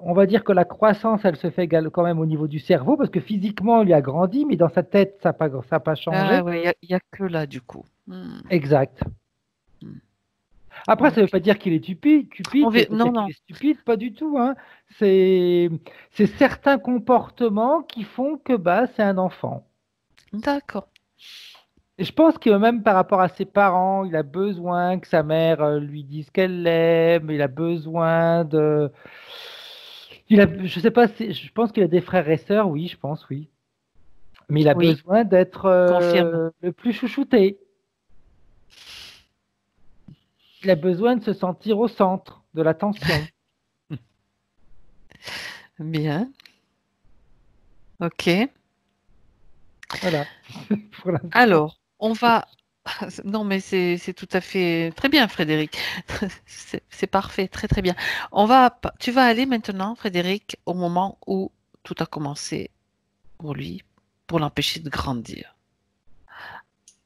on va dire que la croissance, elle se fait quand même au niveau du cerveau parce que physiquement, il a grandi, mais dans sa tête, ça n'a pas changé. Ah ouais, il y a que là, du coup. Hmm. Exact. Hmm. Après, ça ne veut Ok. pas dire qu'il est stupide, ça veut pas Non, dire qu'il non. est stupide, pas du tout, hein. C'est, c'est certains comportements qui font que bah, c'est un enfant. D'accord. Et je pense que même par rapport à ses parents, il a besoin que sa mère lui dise qu'elle l'aime, il a besoin de... je sais pas, je pense qu'il a des frères et sœurs, oui, je pense, oui. Mais il a Oui, besoin d'être confirme. le plus chouchouté. Il a besoin de se sentir au centre de l'attention. Bien. Ok. Voilà. Pour l'instant. Alors, on va. Non, mais c'est tout à fait très bien, Frédéric. C'est parfait, très très bien. Tu vas aller maintenant, Frédéric, au moment où tout a commencé pour lui, pour l'empêcher de grandir.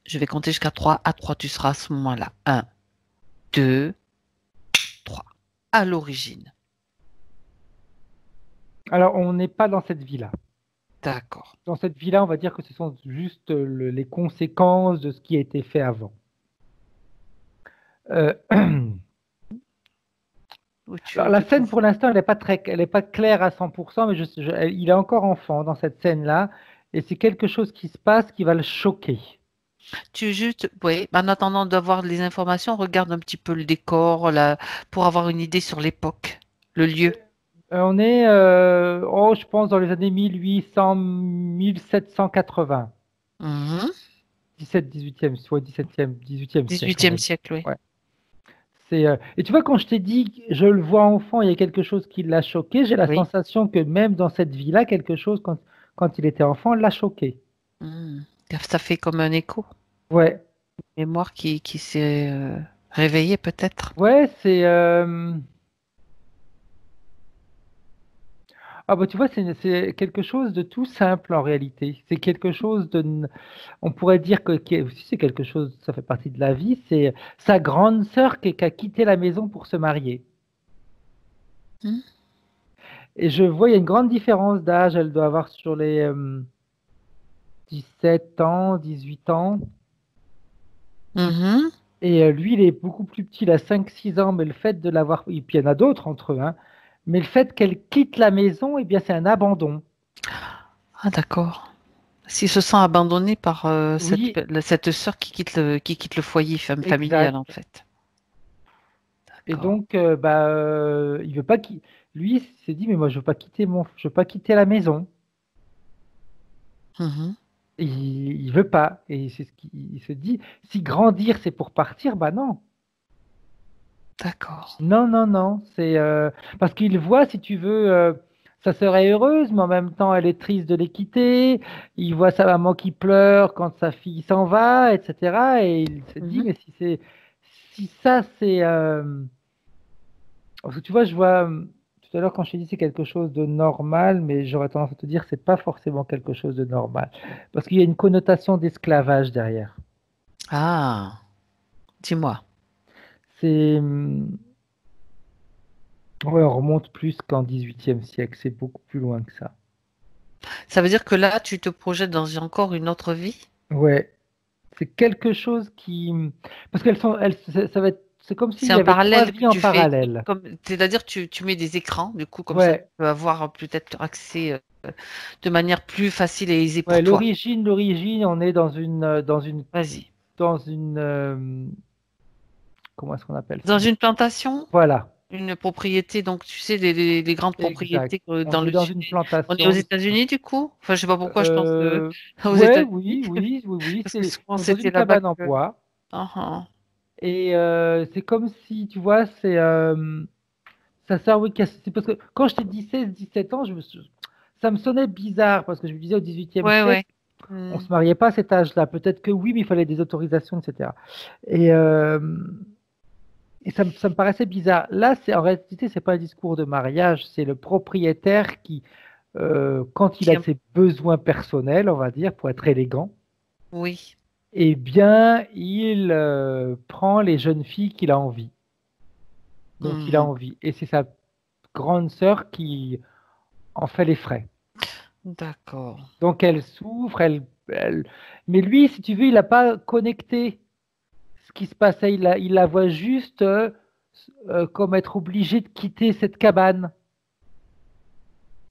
Je vais compter jusqu'à 3. À 3, tu seras à ce moment-là. Un, 2, 3. À l'origine. Alors, on n'est pas dans cette vie-là. D'accord. Dans cette vie-là, on va dire que ce sont juste les conséquences de ce qui a été fait avant. Euh, Alors, la Tu scène, trouves. pour l'instant, elle est pas claire à 100%, mais il est encore enfant dans cette scène-là, et c'est quelque chose qui se passe qui va le choquer. Juste, oui, en attendant d'avoir les informations, regarde un petit peu le décor, pour avoir une idée sur l'époque, le lieu. On est, je pense, dans les années 1800, 1780, Mhm. 17, 18e, soit 17e, 18e siècle, on va 18e dire. siècle, oui. Ouais. Et tu vois, quand je t'ai dit, je le vois enfant, il y a quelque chose qui l'a choqué, j'ai la Oui. sensation que même dans cette vie-là, quelque chose, quand il était enfant, l'a choqué. Mhm. Ça fait comme un écho, Ouais, une mémoire qui s'est réveillée peut-être. ouais, c'est. Ah bah tu vois, c'est quelque chose de tout simple en réalité. C'est quelque chose on pourrait dire aussi c'est quelque chose, ça fait partie de la vie, c'est sa grande sœur qui a quitté la maison pour se marier. Mhm. Et je vois, il y a une grande différence d'âge, elle doit avoir sur les 17 ans, 18 ans. Mhm. Et lui, il est beaucoup plus petit, il a 5, 6 ans, mais le fait de l'avoir, et puis il y en a d'autres entre eux, hein, mais le fait qu'elle quitte la maison, eh bien c'est un abandon. Ah d'accord. S'il se sent abandonné par Oui, cette sœur qui quitte le foyer familial en exact. fait. Et D'accord. donc, il veut pas qu'il. Lui, il s'est dit, mais moi, je veux pas quitter la maison. Mhm. Et il veut pas. Et c'est ce qu'il se dit. Si grandir, c'est pour partir, bah non. D'accord. Non, non, non. C'est parce qu'il voit, si tu veux, sa sœur est heureuse, mais en même temps, elle est triste de les quitter. Il voit sa maman qui pleure quand sa fille s'en va, etc. Et il se dit, Mhm. mais si ça, c'est... Parce que tu vois, je vois tout à l'heure quand je t'ai dit c'est quelque chose de normal, mais j'aurais tendance à te dire c'est pas forcément quelque chose de normal. Parce qu'il y a une connotation d'esclavage derrière. Ah, dis-moi. C'est... Ouais, on remonte plus qu'en 18e siècle, c'est beaucoup plus loin que ça. Ça veut dire que là, tu te projettes dans encore une autre vie? Ouais, c'est quelque chose qui... Parce qu'elles sont... ça va être... C'est comme s'il C'est y un avait trois parallèle que vies en tu fais. parallèle. Comme, c'est-à-dire, tu mets des écrans, du coup, comme ça, tu Ouais, peux avoir peut-être accès de manière plus facile et aisée ouais, pour toi. l'origine, on est Vas-y. dans une, comment est-ce qu'on appelle Dans ça? une plantation, Voilà, une propriété, donc tu sais, les grandes exact. propriétés On dans est le dans sud. une On est aux plantation. États-Unis, du coup? Enfin, je sais pas pourquoi je pense aux Ouais, États-Unis, oui. parce que souvent On est dans une c'était là-bas cabane en que. bois. Ah, ah. Et c'est comme si, tu vois, ça sert, oui, c'est parce que quand je t'ai dit 16, 17 ans, ça me sonnait bizarre parce que je me disais au 18e Ouais, ouais. siècle, on Hmm. se mariait pas à cet âge-là. Peut-être que oui, mais il fallait des autorisations, etc. Et, ça me paraissait bizarre. Là, en réalité, c'est pas un discours de mariage, c'est le propriétaire qui, quand il a Tiens, ses besoins personnels, on va dire, pour être élégant, oui. eh bien, il prend les jeunes filles qu'il a envie, dont il a Mhm. envie. Et c'est sa grande sœur qui en fait les frais. D'accord. Donc elle souffre, mais lui, si tu veux, il n'a pas connecté ce qui se passait. Il la voit juste comme être obligé de quitter cette cabane.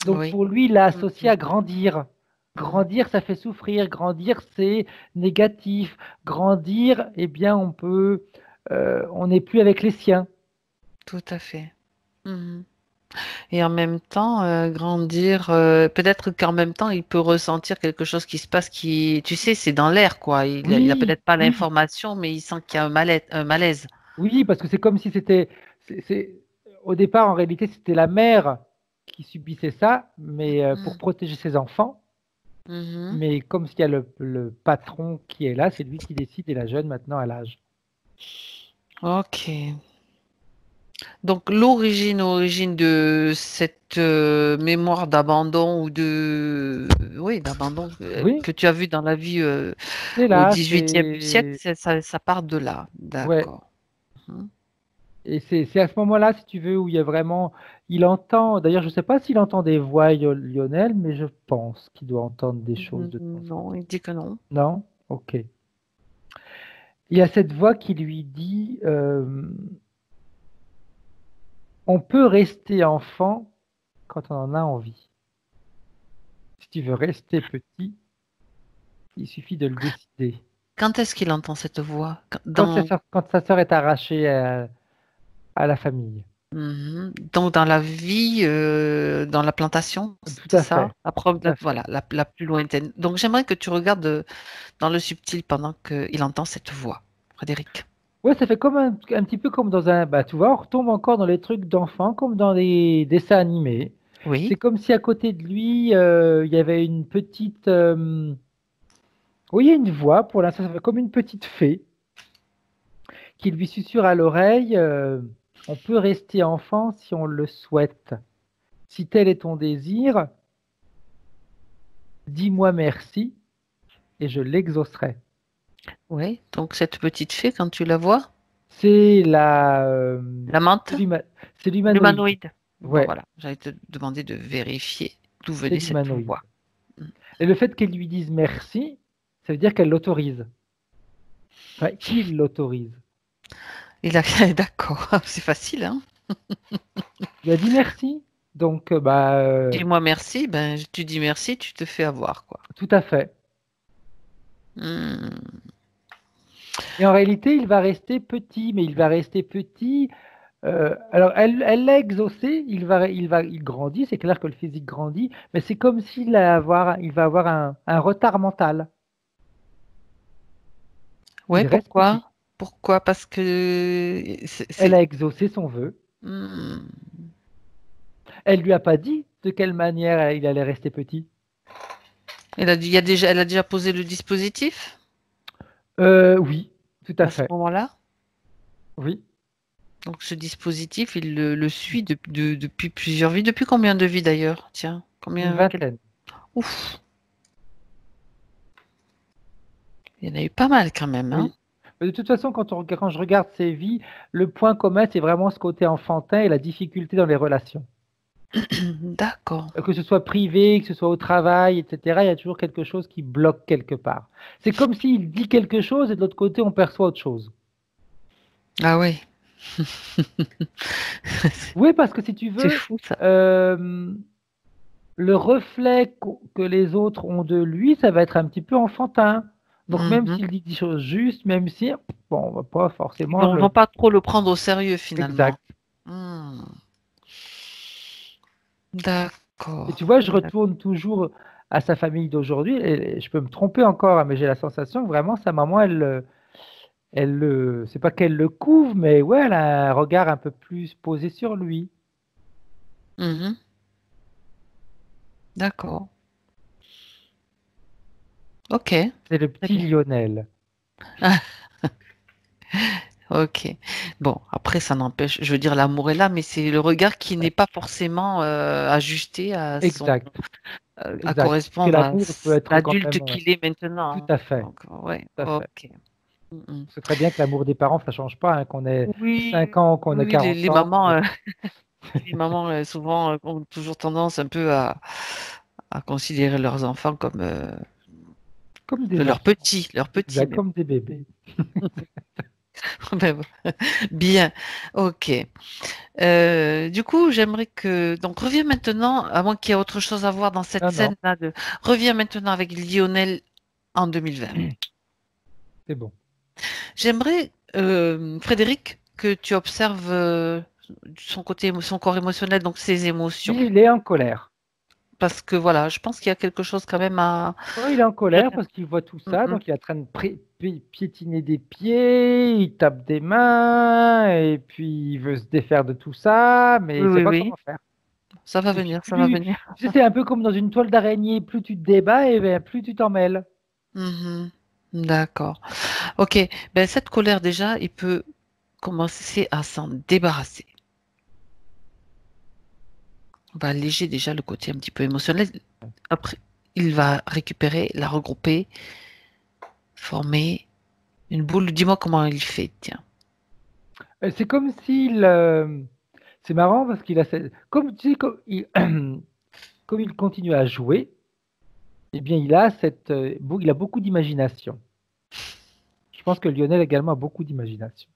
Donc Oui. pour lui, il l'a associé Mhm. à grandir. Mhm. Grandir, ça fait souffrir. Grandir, c'est négatif. Grandir, eh bien, on n'est plus avec les siens. Tout à fait. Mhm. Et en même temps, grandir, peut-être qu'en même temps, il peut ressentir quelque chose qui se passe qui, tu sais, c'est dans l'air, quoi. Il a Oui, peut-être pas oui, l'information, mais il sent qu'il y a un malaise. oui, parce que c'est comme si c'était, au départ, en réalité, c'était la mère qui subissait ça, mais pour Mhm. protéger ses enfants. Mhm. Mais comme s'il y a le patron qui est là, c'est lui qui décide et la jeune maintenant à l'âge. Ok. Donc l'origine de cette mémoire d'abandon ou oui, d'abandon Oui, que tu as vu dans la vie c'est au là, 18e siècle, ça part de là. ouais. D'accord. Mhm. Et c'est à ce moment-là, si tu veux, où il y a vraiment, il entend, d'ailleurs, je ne sais pas s'il entend des voix, Lionel, mais je pense qu'il doit entendre des choses de temps en Non, temps. il dit que non. Non? Ok. Il y a cette voix qui lui dit, on peut rester enfant quand on en a envie. Si tu veux rester petit, il suffit de le décider. Quand est-ce qu'il entend cette voix? Quand sa sœur est arrachée à la famille. Donc dans la vie, dans la plantation, Tout c'est à ça? fait. La Tout preuve à fait. voilà, la plus lointaine. Donc j'aimerais que tu regardes dans le subtil pendant qu'il entend cette voix, Frédéric. Ouais, ça fait comme un petit peu comme dans un. Bah, tu vois, on retombe encore dans les trucs d'enfants, comme dans les dessins animés. C'est Oui. comme si à côté de lui, il y avait une petite. Oui, il y a une voix, pour l'instant, ça fait comme une petite fée qui lui susurre à l'oreille on peut rester enfant si on le souhaite. Si tel est ton désir, dis-moi merci et je l'exaucerai. Oui. Donc cette petite fée, quand tu la vois, C'est la menthe, c'est c'est l'humanoïde. l'humanoïde. Bon Ouais, voilà, j'allais te demander de vérifier d'où c'est venait cette l'humanoïde. voix. Mm. Et le fait qu'elle lui dise merci, ça veut dire qu'elle l'autorise. Enfin, qu'il l'autorise. Il a d'accord, c'est facile, hein? Il a dit merci. Donc, Dis-moi merci, ben tu dis merci, tu te fais avoir, quoi. tout à fait. Hmm. Et en réalité, il va rester petit, mais il va rester petit. Alors, elle l'a exaucé, il grandit, c'est clair que le physique grandit, mais c'est comme il va avoir un retard mental. Ouais, Il reste petit. pourquoi? Pourquoi? Parce que Elle a exaucé son vœu. Hmm. Elle lui a pas dit de quelle manière il allait rester petit? Elle a déjà posé le dispositif Oui, tout à à ce fait. moment-là. Oui. Donc ce dispositif, il le suit depuis plusieurs vies. Depuis combien de vies d'ailleurs? Tiens, Une combien? vingtaine. Ouf, il y en a eu pas mal quand même, hein? Oui. Mais de toute façon, quand je regarde ces vies, le point commun, c'est vraiment ce côté enfantin et la difficulté dans les relations. D'accord. Que ce soit privé, que ce soit au travail, etc., il y a toujours quelque chose qui bloque quelque part. C'est comme s'il dit quelque chose et de l'autre côté, on perçoit autre chose. Ah oui, Oui, parce que si tu c'est veux, fou ça. le reflet que les autres ont de lui, ça va être un petit peu enfantin. Donc même Mhm. s'il dit des choses justes, même si, bon, on va pas Ils forcément vont le... pas trop le prendre au sérieux finalement. Exact. Hmm. Et tu D'accord. vois, je retourne toujours à sa famille d'aujourd'hui, et je peux me tromper encore, hein, mais j'ai la sensation que vraiment sa maman, c'est pas qu'elle le couvre, mais ouais, elle a un regard un peu plus posé sur lui. Mhm. D'accord. Ok. C'est le Très petit bien. Lionel. Ok. Bon, après, ça n'empêche, je veux dire, l'amour est là, mais c'est le regard qui n'est Ouais. pas forcément ajusté Exact, à exact. Parce que correspondre à l'amour peut être quand l'adulte même qu'il est tout maintenant, à hein. fait, Donc, ouais, tout à fait. ok. Mhm. C'est très bien que l'amour des parents, ça change pas, hein, qu'on ait Oui, 5 ans, qu'on ait oui, 40 ans. les mamans souvent ont toujours tendance un peu à considérer leurs enfants comme Comme de des enfants. leurs petits Exact, même. comme des bébés. Ben, bien, ok. Du coup, j'aimerais que donc reviens maintenant, à moins qu'il y ait autre chose à voir dans cette Non, non, scène-là reviens maintenant avec Lionel en 2020. c'est bon. J'aimerais, Frédéric, que tu observes son côté, son corps émotionnel, donc ses émotions. Lui, il est en colère. Parce que voilà, je pense qu'il y a quelque chose quand même à. Ouais, il est en colère parce qu'il voit tout ça, Mhm. donc il est en train de piétiner des pieds, il tape des mains, et puis il veut se défaire de tout ça, mais Oui, il sait oui, pas oui. comment faire. Ça va Et puis venir, ça va plus, venir. tu sais, c'est un peu comme dans une toile d'araignée, plus tu te débats, et bien plus tu t'en mêles. Mhm. D'accord. Ok. Ben, cette colère, déjà, il peut commencer à s'en débarrasser. On va alléger déjà le côté un petit peu émotionnel. Après, il va récupérer, la regrouper, former une boule. Dis-moi comment il fait, tiens. C'est comme s'il, c'est marrant parce qu'il a, comme tu sais, comme il continue à jouer, eh bien il a il a beaucoup d'imagination. Je pense que Lionel également a beaucoup d'imagination.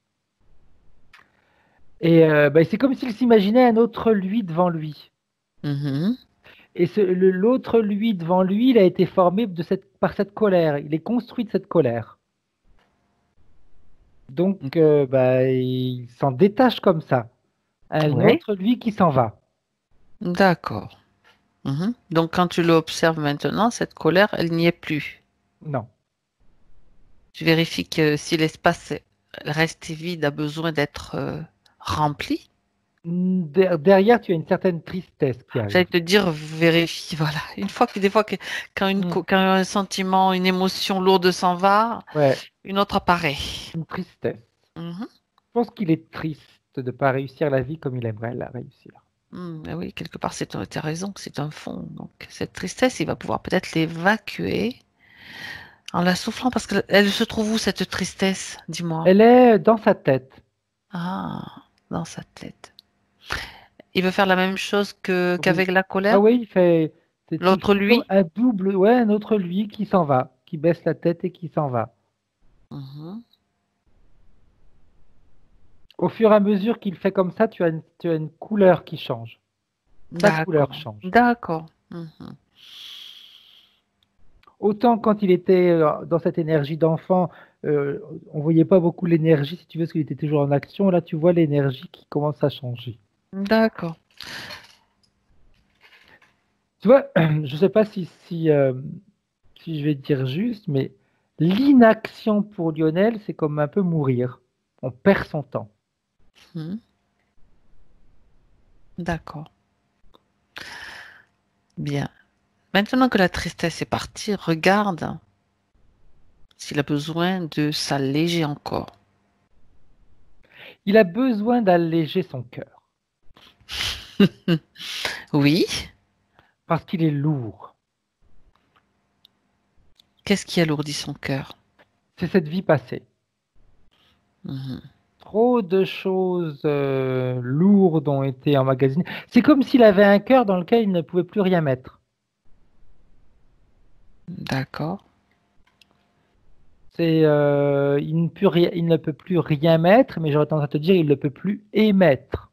Et c'est comme s'il s'imaginait un autre lui devant lui. Mhm. Et l'autre lui devant lui, il a été formé par cette colère. Il est construit de cette colère. Donc, il s'en détache comme ça. Un Ouais. autre lui qui s'en va. D'accord. Mhm. Donc, quand tu l'observes maintenant, cette colère, elle n'y est plus. Non. Tu vérifies que si l'espace reste vide, a besoin d'être rempli. Derrière, tu as une certaine tristesse qui J'allais arrive. te dire, vérifie, voilà. Une fois que, des fois, Hmm. quand un sentiment, une émotion lourde s'en va, Ouais, une autre apparaît. une tristesse. Mhm. Je pense qu'il est triste de ne pas réussir la vie comme il aimerait la réussir. Ben oui, quelque part, tu as raison, c'est un fond. Donc, cette tristesse, il va pouvoir peut-être l'évacuer en la soufflant, parce qu'elle se trouve où, cette tristesse? Dis-moi. Elle est dans sa tête. Ah, dans sa tête. Il veut faire la même chose Oui. qu'avec la Ah colère? oui, L'autre c'est comme lui? un double, ouais, un autre lui qui s'en va, qui baisse la tête et qui s'en va. Mhm. Au fur et à mesure qu'il fait comme ça, tu as une couleur qui change. Sa couleur D'accord, change. d'accord. Mhm. Autant quand il était dans cette énergie d'enfant, euh, on voyait pas beaucoup l'énergie, si tu veux, parce qu'il était toujours en action. Là, tu vois l'énergie qui commence à changer. D'accord. Tu vois, je sais pas si je vais dire juste, mais l'inaction pour Lionel, c'est comme un peu mourir. On perd son temps. Mhm. D'accord. Bien. Maintenant que la tristesse est partie, regarde s'il a besoin de s'alléger encore. Il a besoin d'alléger son cœur Oui. parce qu'il est lourd. Qu'est-ce qui alourdit son cœur? C'est cette vie passée. Mhm. Trop de choses lourdes ont été emmagasinées. C'est comme s'il avait un cœur dans lequel il ne pouvait plus rien mettre. D'accord. Il ne peut plus rien mettre, mais j'aurais tendance à te dire, il ne peut plus émettre.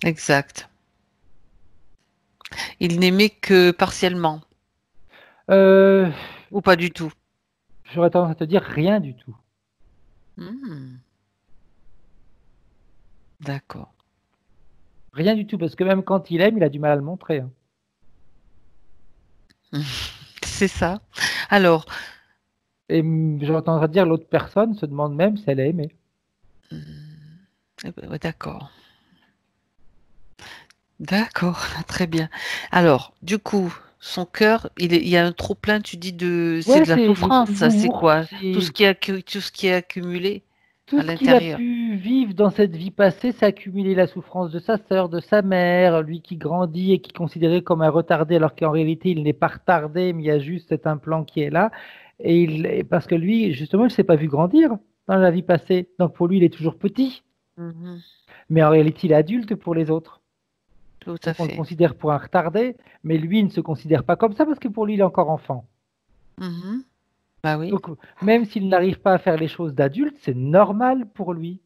Exact. Il n'aimait que partiellement Euh, ou pas du tout. J'aurais tendance à te dire rien du tout. Hmm. D'accord. Rien du tout, parce que même quand il aime, il a du mal à le montrer. Hein. C'est ça. Alors, Et j'aurais tendance à dire, l'autre personne se demande même si elle a aimé. ouais, d'accord. D'accord, très bien. Alors, du coup, son cœur, il y a un trop plein, tu dis c'est Ouais, de la c'est souffrance, ça, c'est lourd, quoi? Tout c'est ce tout ce qui est accumulé tout à ce qu'il a l'intérieur. pu vivre dans cette vie passée, c'est accumuler la souffrance de sa sœur, de sa mère, lui qui grandit et qui est considéré comme un retardé, alors qu'en réalité, il n'est pas retardé, mais il y a juste cet implant qui est là. Et parce que lui, justement, il ne s'est pas vu grandir dans la vie passée. Donc pour lui, il est toujours petit. Mhm. Mais en réalité, il est adulte pour les autres. Tout à Donc on le fait. considère pour un retardé, mais lui, il ne se considère pas comme ça parce que pour lui, il est encore enfant. Mhm. Bah oui. Donc même s'il n'arrive pas à faire les choses d'adulte, c'est normal pour lui.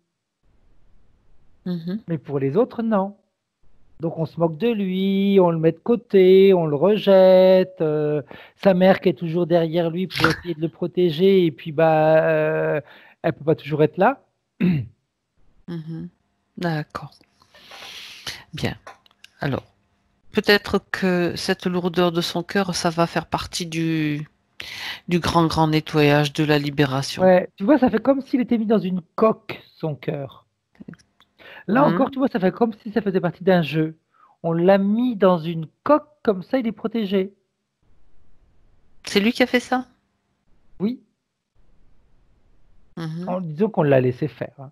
Mhm. Mais pour les autres, non. Donc on se moque de lui, on le met de côté, on le rejette. Sa mère qui est toujours derrière lui pour essayer de le protéger, et puis elle peut pas toujours être là. Mhm. D'accord. Bien. Alors, peut-être que cette lourdeur de son cœur, ça va faire partie du grand, grand nettoyage de la libération. Ouais, tu vois, ça fait comme s'il était mis dans une coque, son cœur. Là encore, tu Mhm. vois, ça fait comme si ça faisait partie d'un jeu. On l'a mis dans une coque, comme ça, il est protégé. C'est lui qui a fait ça? Oui, Mhm. en disant qu'on l'a laissé faire. Hein.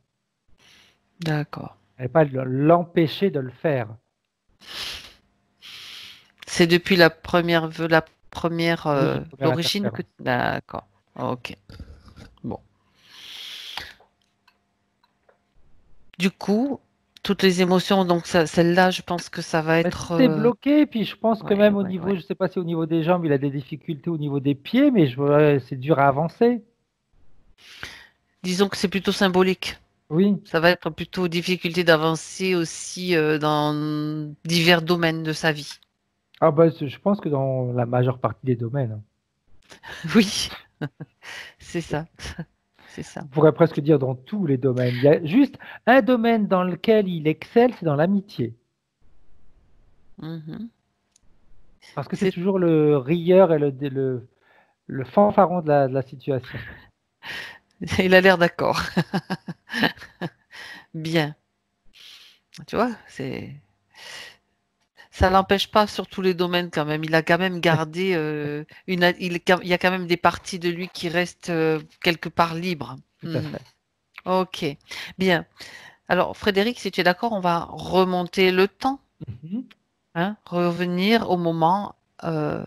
D'accord. Elle pas l'empêcher de le faire. C'est depuis la première Oui, la première l'origine que. interférence. D'accord. Ok. Bon. Du coup, toutes les émotions, donc celle-là, je pense que ça va Mais être. tout est bloqué, puis je pense que Ouais, même au ouais, niveau, ouais. je sais pas si au niveau des jambes, il a des difficultés au niveau des pieds, mais c'est dur à avancer. Disons que c'est plutôt symbolique. Oui. Ça va être plutôt difficulté d'avancer aussi dans divers domaines de sa vie. Ah bah, je pense que dans la majeure partie des domaines. Hein. Oui, c'est ça. C'est ça. On pourrait presque dire dans tous les domaines. Il y a juste un domaine dans lequel il excelle, c'est dans l'amitié. Mhm. Parce que c'est C'est toujours le rieur et le fanfaron de la situation. Il a l'air d'accord. Bien. Tu vois, ça l'empêche pas sur tous les domaines quand même. Il a quand même gardé il y a quand même des parties de lui qui restent quelque part libres. Tout à Mhm. fait. Ok. Bien. Alors, Frédéric, si tu es d'accord, on va remonter le temps, Mhm. hein, revenir au moment, euh,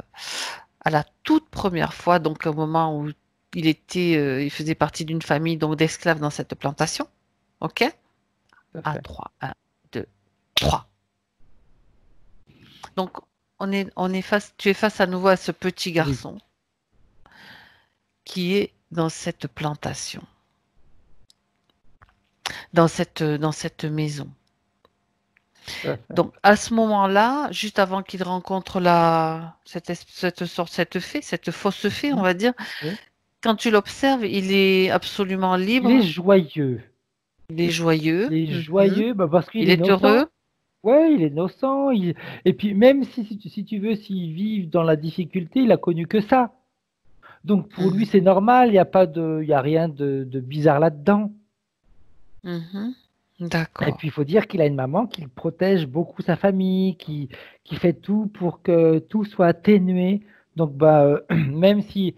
à la toute première fois, donc au moment où il faisait partie d'une famille donc d'esclaves dans cette plantation. Ok? Tout à À fait. 3, 1, 2, 3. Donc, tu es face à nouveau à ce petit Oui. garçon qui est dans cette plantation, dans cette maison. Tout à fait. Donc, à ce moment-là, juste avant qu'il rencontre cette fausse fée, on Mhm. va dire, Oui. quand tu l'observes, il est absolument Il est libre, joyeux. il est joyeux, Il est mhm, joyeux parce qu'il il est est innocent. heureux. Ouais, il est innocent. Et puis même si tu veux, s'il vit dans la difficulté, il a connu que ça. Donc pour lui, Mhm, c'est normal. Il y a pas de, il y a rien de bizarre là-dedans. mhm. Et D'accord. puis, il faut dire qu'il a une maman qui protège beaucoup sa famille, qui fait tout pour que tout soit atténué. Donc, même si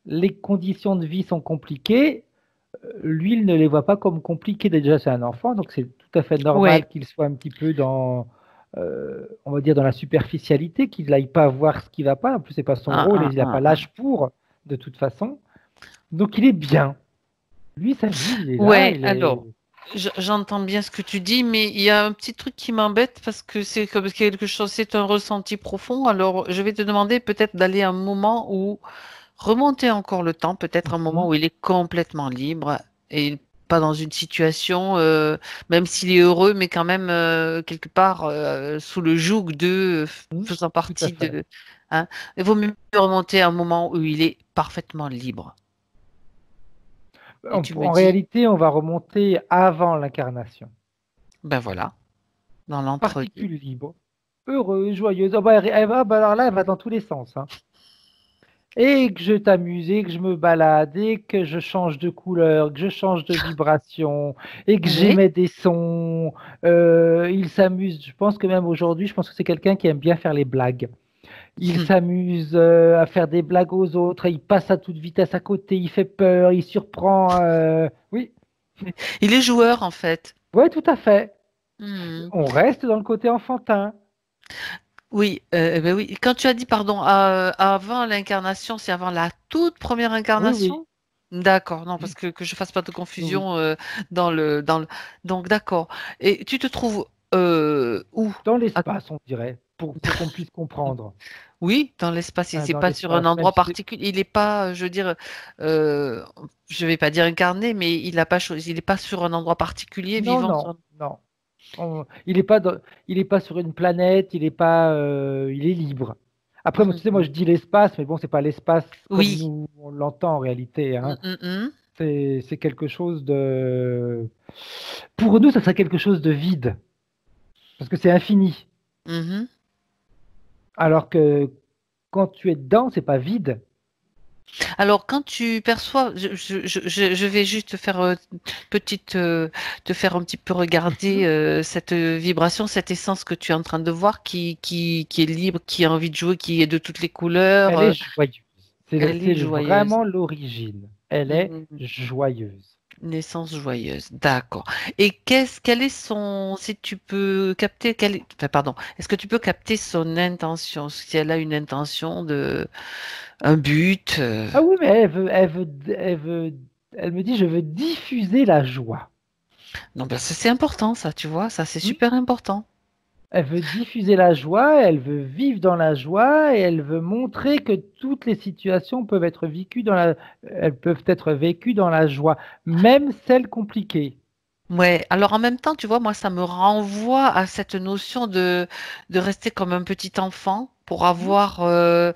les conditions de vie sont compliquées, lui, il ne les voit pas comme compliquées. Déjà, c'est un enfant, donc c'est tout à fait Ouais. normal qu'il soit un petit peu on va dire, dans la superficialité, qu'il n'aille pas voir ce qui va pas. En plus, c'est pas son Ah, rôle et ah, il n'a pas ah, ah. l'âge pour, de toute façon. Donc, il est bien. Lui, sa vie, il est là, Ouais, il est. alors, j'entends bien ce que tu dis, mais il y a un petit truc qui m'embête parce que c'est comme quelque chose, c'est un ressenti profond. Alors, je vais te demander peut-être d'aller à un moment où remonter encore le temps, peut-être un moment Mhm. où il est complètement libre et pas dans une situation, même s'il est heureux, mais quand même quelque part sous le joug de Mhm. faisant Tout à partie fait. de. Hein, il vaut mieux remonter à un moment où il est parfaitement libre. Et tu me En dis, réalité, on va remonter avant l'incarnation. ben voilà, dans l'entre-deux. Particule libre, heureuse, joyeuse. Oh, elle va, alors là, elle va dans tous les sens, hein. Et que je t'amuse, et que je me balade, et que je change de couleur, que je change de vibration, et que Oui. j'émets des sons. Il s'amuse. Je pense que même aujourd'hui, je pense que c'est quelqu'un qui aime bien faire les blagues. Il s'amuse à faire des blagues aux autres, il passe à toute vitesse à côté, il fait peur, il surprend. Oui, Il est joueur en fait. ouais, tout à fait. Hmm. On reste dans le côté enfantin. Oui, ben oui. Quand tu as dit, pardon, avant l'incarnation, c'est avant la toute première Oui, oui, incarnation? D'accord, non, parce que je fasse pas de oui, oui. confusion dans le. Donc, d'accord. Et tu te trouves où? Dans Ah, l'espace, on dirait, pour qu'on puisse comprendre. oui, dans l'espace. Il n'est Dans pas sur un l'espace, même endroit si c'est. particulier. Il n'est pas, je veux dire, euh, je vais pas dire incarné, mais il n'a pas il n'est pas sur un endroit particulier Non, vivant non, sur. non. Il n'est pas il est pas sur une planète, il est pas, il est libre. Après, moi, tu sais, moi, je Mhm. dis l'espace, mais bon, c'est pas l'espace comme Oui. nous on l'entend en réalité, Mm, hein. mm, mm. C'est quelque chose de. Pour nous, ça serait quelque chose de vide, parce que c'est infini. Mhm. Alors que quand tu es dedans, c'est pas vide. Alors, quand tu perçois, je vais juste te faire te faire un petit peu regarder Mhm. cette vibration, cette essence que tu es en train de voir, qui est libre, qui a envie de jouer, qui est de toutes les couleurs. Elle est joyeuse. Elle est joyeuse. Vraiment l'origine. Elle est Mhm. joyeuse. Naissance joyeuse, d'accord. Et quel est son, si tu peux capter, enfin, pardon, est-ce que tu peux capter son intention, si elle a une intention de, un but? Ah oui, mais elle me dit, je veux diffuser la joie. Non, ben ça, c'est important, ça, tu vois, ça c'est Hmm. super important. Elle veut diffuser la joie, elle veut vivre dans la joie et elle veut montrer que toutes les situations peuvent être elles peuvent être vécues dans la joie, même celles compliquées. Ouais, alors en même temps, tu vois, moi, ça me renvoie à cette notion de rester comme un petit enfant pour Hmm. avoir,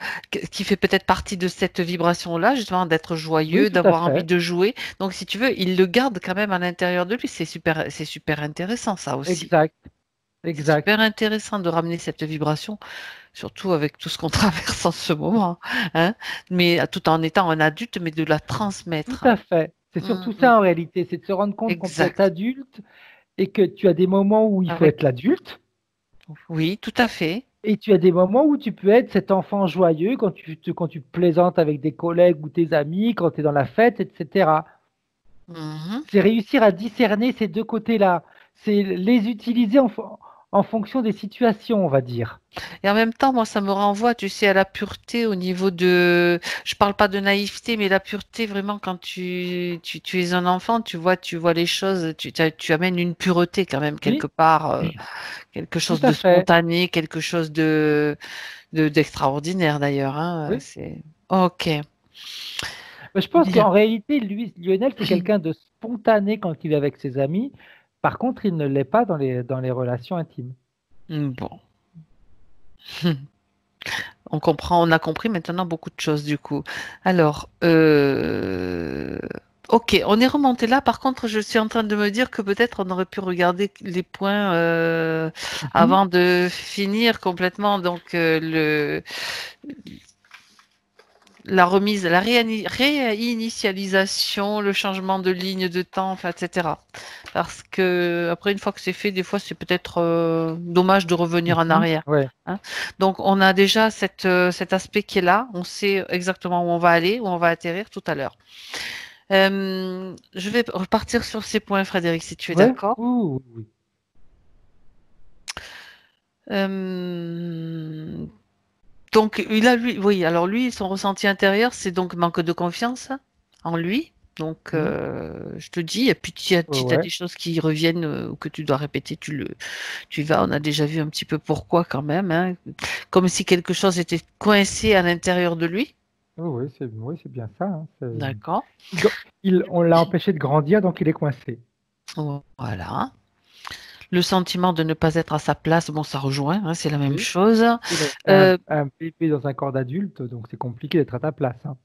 qui fait peut-être partie de cette vibration-là, justement, d'être Oui, joyeux, tout à d'avoir envie fait. de jouer. Donc, si tu veux, il le garde quand même à l'intérieur de lui. C'est super intéressant, ça aussi. Exact, C'est exact. super intéressant de ramener cette vibration, surtout avec tout ce qu'on traverse en ce moment, hein, mais tout en étant un adulte, mais de la Tout transmettre. à fait. C'est surtout Mhm. ça en réalité, c'est de se rendre compte qu'on peut être Exact. adulte et que tu as des moments où il faut Avec, être l'adulte. oui, tout à fait. Et tu as des moments où tu peux être cet enfant joyeux quand tu plaisantes avec des collègues ou tes amis, quand tu es dans la fête, etc. Mhm. C'est réussir à discerner ces deux côtés-là. C'est les utiliser en fonction des situations, on va dire. Et en même temps, moi, ça me renvoie, tu sais, à la pureté au niveau de, je parle pas de naïveté, mais la pureté vraiment quand tu es un enfant, tu vois les choses, tu amènes une pureté quand même quelque Oui, part, quelque tout chose à de fait. spontané, quelque chose d'extraordinaire d'ailleurs, hein, Oui. c'est, ok, Mais je pense bien, qu'en réalité, lui, Lionel, c'est quelqu'un de spontané quand il est avec ses amis. Par contre, il ne l'est pas dans les relations intimes. bon. On comprend, on a compris maintenant beaucoup de choses du coup. Alors, ok, on est remonté là. Par contre, je suis en train de me dire que peut-être on aurait pu regarder les points Mhm. avant de finir complètement. Donc, la remise, la réinitialisation, le changement de ligne de temps, enfin, etc. Parce que après, une fois que c'est fait, des fois, c'est peut-être dommage de revenir en arrière. Ouais. Hein. Donc, on a déjà cet aspect qui est là. On sait exactement où on va aller, où on va atterrir tout à l'heure. Je vais repartir sur ces points, Frédéric, si tu es Ouais. d'accord. Oui. Donc, oui, alors lui, son ressenti intérieur, c'est donc manque de confiance en lui. Donc, je te dis, et puis si tu as Ouais. des choses qui reviennent ou que tu dois répéter, tu vas. On a déjà vu un petit peu pourquoi quand même, hein. Comme si quelque chose était coincé à l'intérieur de lui. Oui, c'est bien ça. Hein, D'accord. on l'a empêché de grandir, donc il est coincé. Voilà. Le sentiment de ne pas être à sa place, bon, ça rejoint, hein, c'est la même Oui. chose. Il est Euh, un bébé dans un corps d'adulte, donc c'est compliqué d'être à ta place. Hein.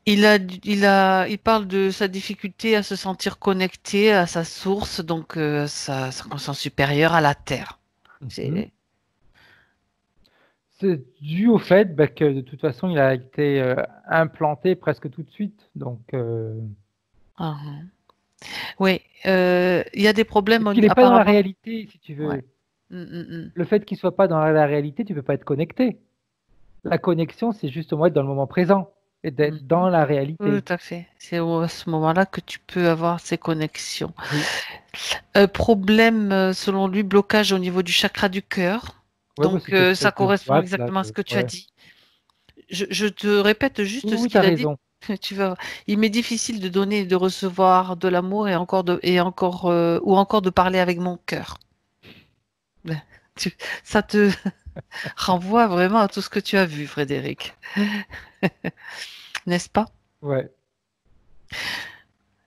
Il parle de sa difficulté à se sentir connecté à sa source, donc sa conscience supérieure à la Terre. C'est C'est dû au fait que de toute façon, il a été implanté presque tout de suite. Donc, Oui, il y a des problèmes il n'est pas dans la apparemment. réalité, si tu Ouais. veux. Le fait qu'il soit pas dans la réalité, tu peux pas être connecté. La connexion, c'est justement être dans le moment présent et d'être dans la réalité. Tout à fait. C'est à ce moment-là que tu peux avoir ces connexions. Oui. Problème, selon lui, blocage au niveau du chakra du cœur. Ouais, Donc, cette ça espèce de correspond boîte là. exactement à ce que tu as dit. Je te répète juste ce Oui, tu as qu'il a dit. raison. Tu vas, il m'est difficile de donner et de recevoir de l'amour ou encore de parler avec mon cœur. Ben, ça te renvoie vraiment à tout ce que tu as vu, Frédéric. N'est-ce pas? Ouais.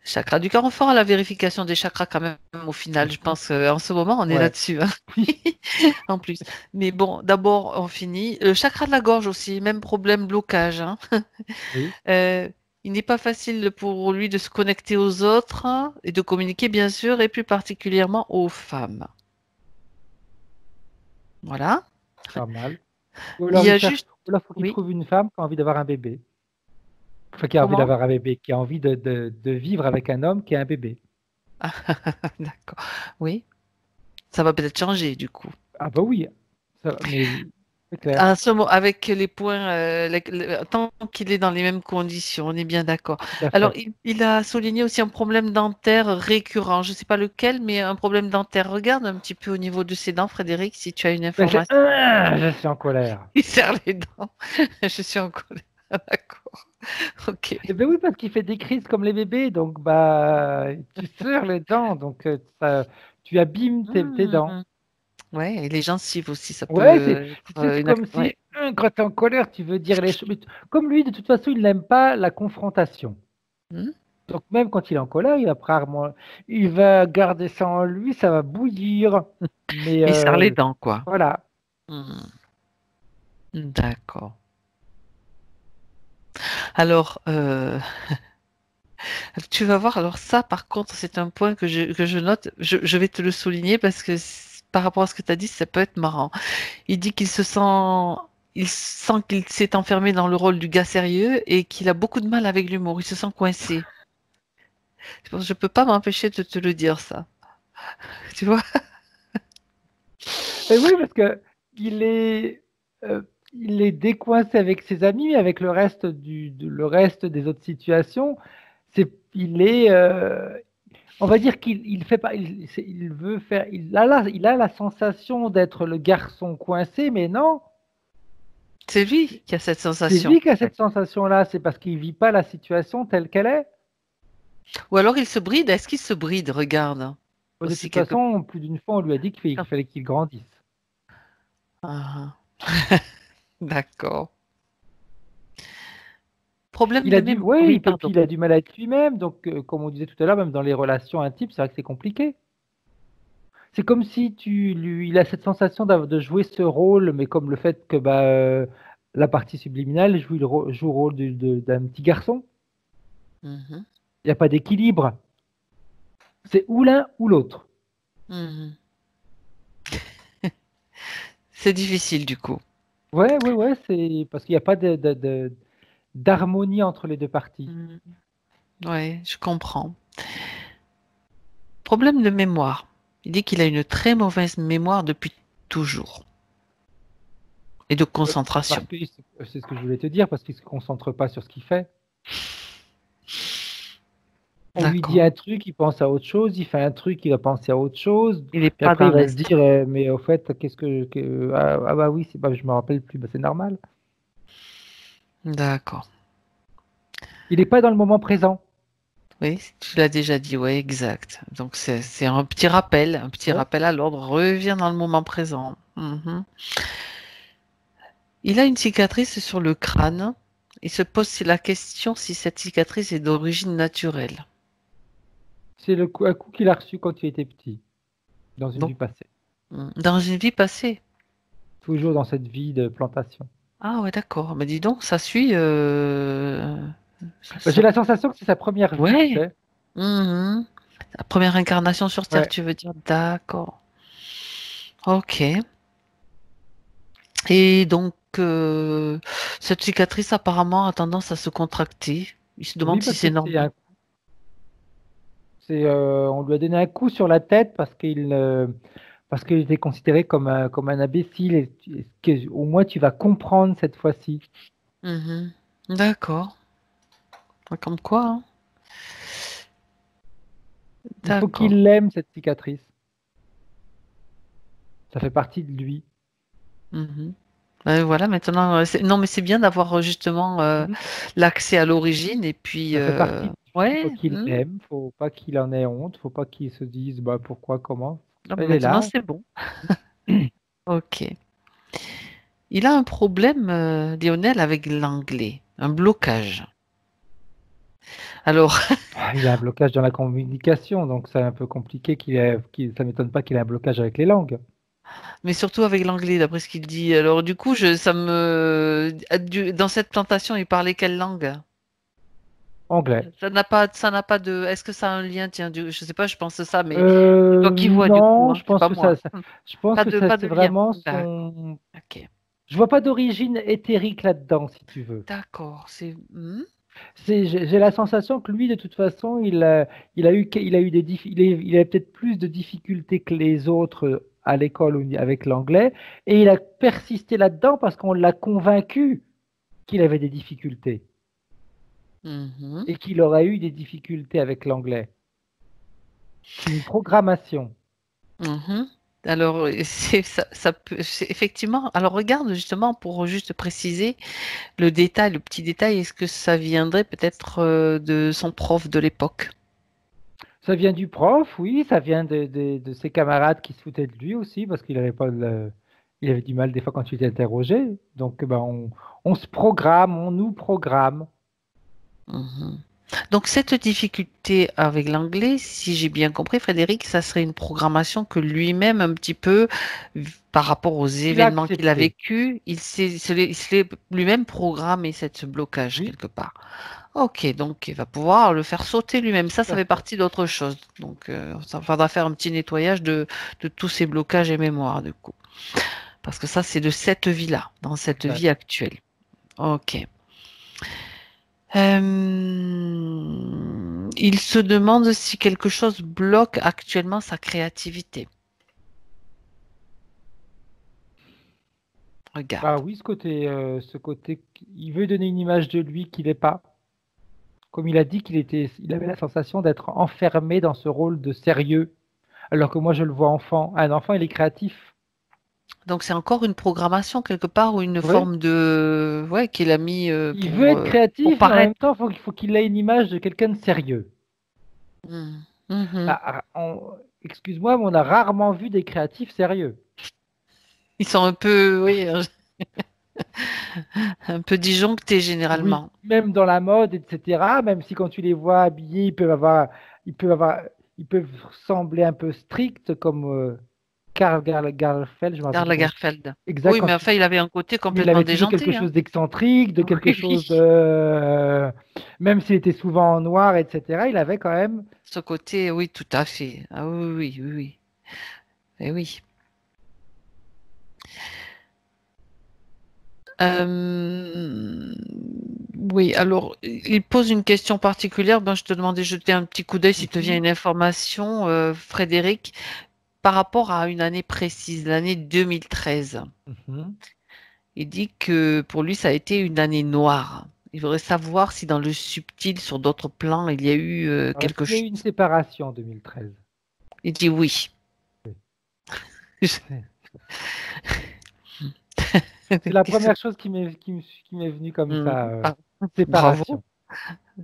Chakra du cœur, on fera la vérification des chakras quand même au final. Je pense qu'en ce moment, on est Ouais. là-dessus. Hein. En plus. Mais bon, d'abord, on finit. Le chakra de la gorge aussi, même problème, blocage. Hein. Oui. Il n'est pas facile pour lui de se connecter aux autres et de communiquer, bien sûr, et plus particulièrement aux femmes. Voilà. Pas mal. Ou Il alors, y a juste. faut qu'il Oui. trouve une femme qui a envie d'avoir un bébé. Enfin, qui a envie Comment? d'avoir un bébé, qui a envie de vivre avec un homme qui a un bébé. D'accord. Oui. Ça va peut-être changer du coup. Ah bah oui, mais c'est clair. Avec les points, tant qu'il est dans les mêmes conditions, on est bien d'accord. Tout à Alors, fait. il a souligné aussi un problème dentaire récurrent. Je ne sais pas lequel, mais un problème dentaire. Regarde un petit peu au niveau de ses dents, Frédéric, si tu as une information. Je suis en colère. Il serre les dents. Je suis en colère. D'accord. Ok. Eh ben oui, parce qu'il fait des crises comme les bébés, donc bah tu serres les dents, donc tu abîmes tes dents. Ouais, et les gencives aussi, ça peut Ouais, être c'est comme si ouais. quand tu es en colère, tu veux dire les choses. Comme lui, de toute façon, il n'aime pas la confrontation. Hmm. Donc même quand il est en colère, il va garder ça en lui, ça va bouillir. Mais Il serre les dents, quoi. voilà. Hmm. D'accord. Alors, tu vas voir, alors ça, par contre, c'est un point que je note. Je vais te le souligner parce que par rapport à ce que tu as dit, ça peut être marrant. Il dit il sent qu'il s'est enfermé dans le rôle du gars sérieux et qu'il a beaucoup de mal avec l'humour. Il se sent coincé. Je peux pas m'empêcher de te le dire, ça. Tu vois? Et oui, parce que il est, euh, il est décoincé avec ses amis, mais avec le reste des autres situations, on va dire qu'il fait pas, il veut faire, il a la sensation d'être le garçon coincé, mais non, C'est lui qui a cette c'est sensation. lui qui a cette sensation-là, c'est parce qu'il vit pas la situation telle qu'elle est. Ou alors il se bride. Est-ce qu'il se bride? Regarde. De Aussi toute quelque façon, plus d'une fois, on lui a dit qu'il fallait qu'il grandisse. Ah, d'accord. Problème Il de a du, mémoire. ouais, Oui, et puis pardon. il a du mal avec lui-même, donc comme on disait tout à l'heure, même dans les relations intimes, c'est vrai que c'est compliqué. C'est comme si il a cette sensation de jouer ce rôle, mais comme le fait que la partie subliminale joue le rôle d'un petit garçon. Mhm, Il n'y a pas d'équilibre. C'est ou l'un ou l'autre. mhm. C'est difficile du coup. Ouais, c'est parce qu'il n'y a pas d'harmonie entre les deux parties. Ouais, je comprends. Problème de mémoire. Il dit qu'il a une très mauvaise mémoire depuis toujours. Et de Parce concentration. que c'est ce que je voulais te dire, parce qu'il ne se concentre pas sur ce qu'il fait. On lui dit D'accord. un truc, il pense à autre chose, il fait un truc, il va penser à autre chose, Il n'est puis pas après dans il va se dire, l'instant. mais au fait, ah bah oui, je me rappelle plus, bah, c'est normal. D'accord. Il n'est pas dans le moment présent. Oui, tu l'as déjà dit, oui, exact. Donc c'est un petit Ouais. rappel à l'ordre. Reviens dans le moment présent. Mhm. Il a une cicatrice sur le crâne. Il se pose la question si cette cicatrice est d'origine naturelle. C'est un coup qu'il a reçu quand il était petit, dans une Donc, vie passée. dans une vie passée. Toujours dans cette vie de plantation. Ah ouais, d'accord. Mais dis donc, ça suit. Bah, j'ai la sensation que c'est sa première vie, tu Ouais. sais. Mhm. La première incarnation sur Terre, Ouais. tu veux dire? D'accord. Ok. Et donc, cette cicatrice apparemment a tendance à se contracter. Il se Oui, demande si parce que c'est normal. on lui a donné un coup sur la tête parce qu'il était considéré comme un imbécile et au moins tu vas comprendre cette fois-ci. Mhm. D'accord. Comme quoi, hein. Il faut D'accord. qu'il l'aime, cette cicatrice. Ça fait partie de lui. Mhm. Voilà, maintenant, non, mais c'est bien d'avoir justement Mhm. l'accès à l'origine et puis, Ça fait partie de lui. Il faut ouais. qu'il l'aime, faut pas qu'il en ait honte, faut pas qu'il se dise bah pourquoi, comment. Ah, Elle est maintenant, là. c'est bon. Ok. Il a un problème, Lionel, avec l'anglais, un blocage. Alors, Ah, il a un blocage dans la communication, donc c'est un peu compliqué ça m'étonne pas qu'il ait un blocage avec les langues. mais surtout avec l'anglais, d'après ce qu'il dit. Alors, du coup, dans cette plantation, il parlait quelle langue? Anglais. Ça n'a pas de. Est-ce que ça a un lien? Tiens, je sais pas, je pense ça, mais c'est toi qui vois du coup, Non, hein, c'est pas moi. je pense que ça Pas de c'est lien. vraiment D'accord. son. Ok. Je vois pas d'origine éthérique là-dedans, si tu veux. D'accord. J'ai la sensation que lui, de toute façon, il a eu il a peut-être plus de difficultés que les autres à l'école avec l'anglais, et il a persisté là-dedans parce qu'on l'a convaincu qu'il avait des difficultés Mhm. et qu'il aurait eu des difficultés avec l'anglais. C'est une programmation. Mhm. Alors, ça peut, effectivement. Alors, regarde justement pour juste préciser le détail, le petit détail. Est-ce que ça viendrait peut-être de son prof de l'époque? Ça vient du prof, oui, ça vient de ses camarades qui se foutaient de lui aussi parce qu'il avait pas il avait du mal des fois quand il était interrogé. Donc, ben, on se programme, on nous programme. Mhm. Donc, cette difficulté avec l'anglais, si j'ai bien compris, Frédéric, ça serait une programmation que lui-même, un petit peu, par rapport aux Il a événements qu'il a accepté. vécus, il se l'est lui-même programmé, ce blocage, Oui, quelque part. Ok, donc il va pouvoir le faire sauter lui-même. Ça tout à fait fait. partie d'autre chose. Donc, ça faudra faire un petit nettoyage de tous ces blocages et mémoires, du coup. Parce que ça, c'est de cette vie-là, dans cette Exact. vie actuelle. Ok. Il se demande si quelque chose bloque actuellement sa créativité. Bah Regarde. oui, il veut donner une image de lui qu'il n'est pas. Comme il a dit il avait la sensation d'être enfermé dans ce rôle de sérieux, alors que moi je le vois enfant. Un enfant, il est créatif. Donc c'est encore une programmation quelque part ou une Oui. forme de ouais qu'il a mis Il veut être pour créatif, mais en même paraître. temps, il faut qu'il ait une image de quelqu'un de sérieux. Hmm. Mhm. Bah, excuse-moi, mais on a rarement vu des créatifs sérieux. Ils sont un peu oui un peu disjonctés Oui, généralement. même dans la mode, etc. Même si quand tu les vois habillés, ils peuvent avoir, ils peuvent sembler un peu stricts, comme Karl Lagerfeld, je me rappelle Karl plus comment. Lagerfeld. Exact, Oui, mais enfin il avait un côté mais il complètement avait toujours quelque déjanté, hein. chose d'excentrique, de quelque Oui, chose oui. même s'il était souvent en noir, etc. Il avait quand même. Ce côté, oui, tout à fait. Ah oui, oui, oui, oui. Eh oui. Oui, alors, il pose une question particulière. Ben, je te demandais de jeter un petit coup d'œil si te vient une information, Frédéric, par rapport à une année précise, l'année 2013. Mhm. Il dit que pour lui, ça a été une année noire. Il voudrait savoir si dans le subtil, sur d'autres plans, il y a eu Alors, est-ce quelque qu'il y a eu une chose. séparation en 2013? Il dit oui. Oui. C'est la première chose qui m'est venue comme Hmm. ça. Ah, bravo, Séparation.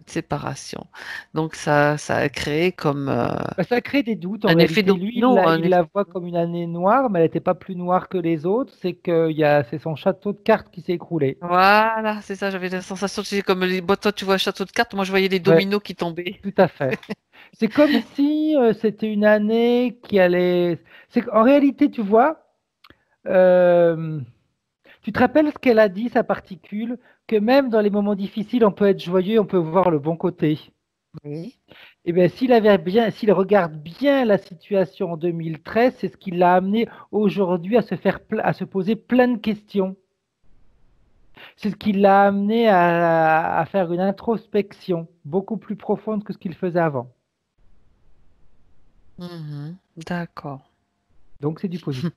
séparation. Donc ça a créé comme Bah, ça crée des doutes en un effet réalité. Lui, domino, un il effet. la voit comme une année noire, mais elle n'était pas plus noire que les autres. C'est son château de cartes qui s'est écroulé. Voilà, c'est ça, j'avais la sensation, tu sais, comme les boîtes, toi tu vois un château de cartes, moi je voyais les Ouais, dominos qui tombaient. tout à fait. C'est comme si c'était une année qui allait. En réalité, tu vois, euh, tu te rappelles ce qu'elle a dit, sa particule, que même dans les moments difficiles, on peut être joyeux, on peut voir le bon côté. Oui. Eh bien, s'il regarde bien la situation en 2013, c'est ce qui l'a amené aujourd'hui à se poser plein de questions. C'est ce qui l'a amené à faire une introspection beaucoup plus profonde que ce qu'il faisait avant. Mhm. D'accord, Donc, c'est du positif.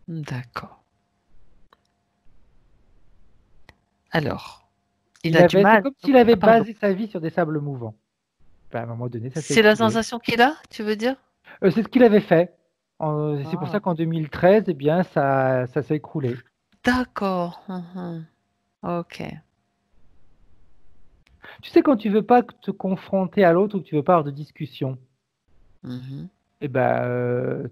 d'accord. Alors, il a du C'est mal. comme s'il avait Ah, pardon. basé sa vie sur des sables mouvants. Enfin, à un moment donné, ça s'est C'est la écroulé. sensation qu'il a, tu veux dire? C'est ce qu'il avait fait. C'est pour ça Ah, qu'en 2013, eh bien, ça s'est écroulé. d'accord. Mhm. Ok. Tu sais, quand tu veux pas te confronter à l'autre ou que tu veux pas avoir de discussion, Mhm. eh ben,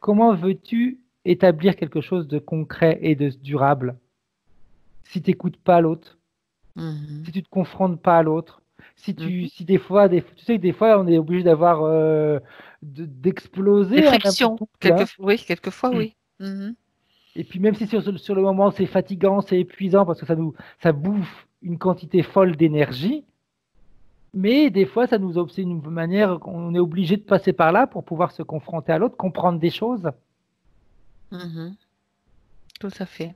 comment veux-tu établir quelque chose de concret et de durable si tu n'écoutes pas l'autre, Mhm. si tu te confrontes pas à l'autre, Mhm. si des fois, tu sais que des fois on est obligé d'avoir Des d'exploser à n'importe frictions, où, là. oui, quelquefois, oui. Mhm. Et puis même si sur le moment c'est fatigant, c'est épuisant parce que ça bouffe une quantité folle d'énergie, mais des fois c'est une manière qu'on est obligé de passer par là pour pouvoir se confronter à l'autre, comprendre des choses. Mhm. Tout à fait.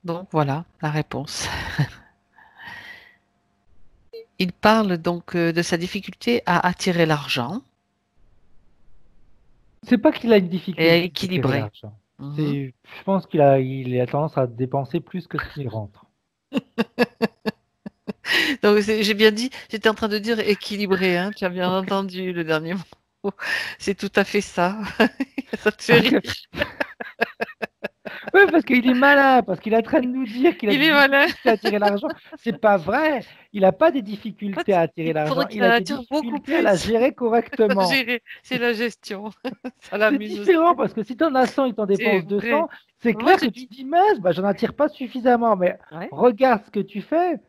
Donc voilà la réponse. Il parle donc de sa difficulté à attirer l'argent C'est pas qu'il a une et à difficulté à attirer équilibrer. l'argent. Mhm. Je pense il a tendance à dépenser plus que ce qui rentre. Donc j'ai bien dit, j'étais en train de dire équilibré, hein, tu as bien entendu le dernier mot. C'est tout à fait ça. Ça te fait Parce rire. que, ouais, parce qu'il est malin, parce qu'il est en train de nous dire qu'il a Il des est malin. difficultés à attirer l'argent. C'est pas vrai. Il n'a pas des En difficultés fait, à attirer il l'argent. faudrait qu'il Il en a des attire beaucoup difficultés à la plus. gérer À correctement. gérer, c'est la gestion. Ça C'est l'amuse aussi. différent parce que si tu en as 100 et t'en C'est dépenses vrai. 200, c'est Moi, clair je que tu dis, te dis, mince, bah, j'en attire pas suffisamment. Mais ouais. regarde ce que tu fais.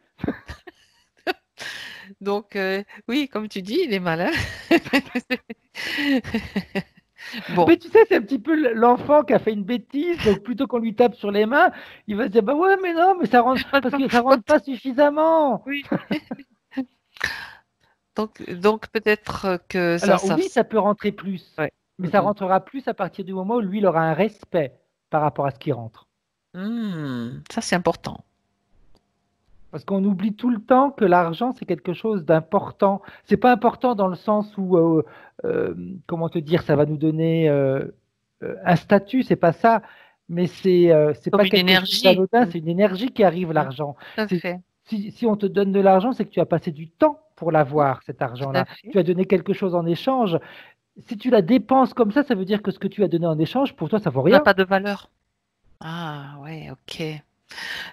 Donc, oui, comme tu dis, il est malin. Bon, Mais tu sais, c'est un petit peu l'enfant qui a fait une bêtise, donc plutôt qu'on lui tape sur les mains, il va se dire, bah ouais, mais non, mais ça rentre, pas de parce ma que ça rentre faute. pas suffisamment. Oui. Donc peut-être que Alors oui, ça peut rentrer plus, ouais. mais ça Mm, rentrera plus à partir du moment où lui, il aura un respect par rapport à ce qui rentre. Ça, c'est important. Parce qu'on oublie tout le temps que l'argent, c'est quelque chose d'important. C'est pas important dans le sens où, euh, comment te dire, ça va nous donner un statut, c'est pas ça. Mais c'est Comme pas une quelque chose énergie. d'anodin, c'est une énergie qui arrive, Mm, l'argent. tout à C'est, fait. si on te donne de l'argent, c'est que tu as passé du temps pour Mm, l'avoir, cet tout à argent-là. fait. Tu as donné quelque chose en échange. Si tu la dépenses comme ça veut dire que ce que tu as donné en échange, pour toi, ça vaut Ça n'a rien. pas de valeur. Ah, ouais, ok.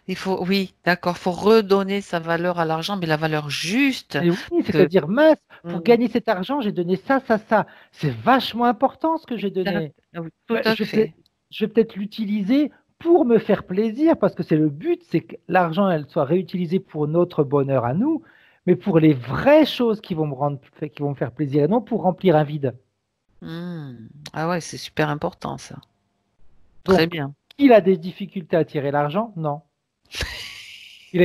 Il faut, oui, d'accord, faut redonner sa valeur à l'argent, mais la valeur juste Et oui, que. c'est-à-dire, mince, pour Mm, gagner cet argent, j'ai donné ça, ça, ça. C'est vachement important ce que j'ai donné. oui, tout Ben, à fait. je vais peut-être l'utiliser pour me faire plaisir, parce que c'est le but, c'est que l'argent, elle soit réutilisée pour notre bonheur à nous, mais pour les vraies choses qui vont me faire plaisir, et non pour remplir un vide. Ah ouais, c'est super important ça. Très Donc, bien. il a des difficultés à tirer l'argent? Non. Tu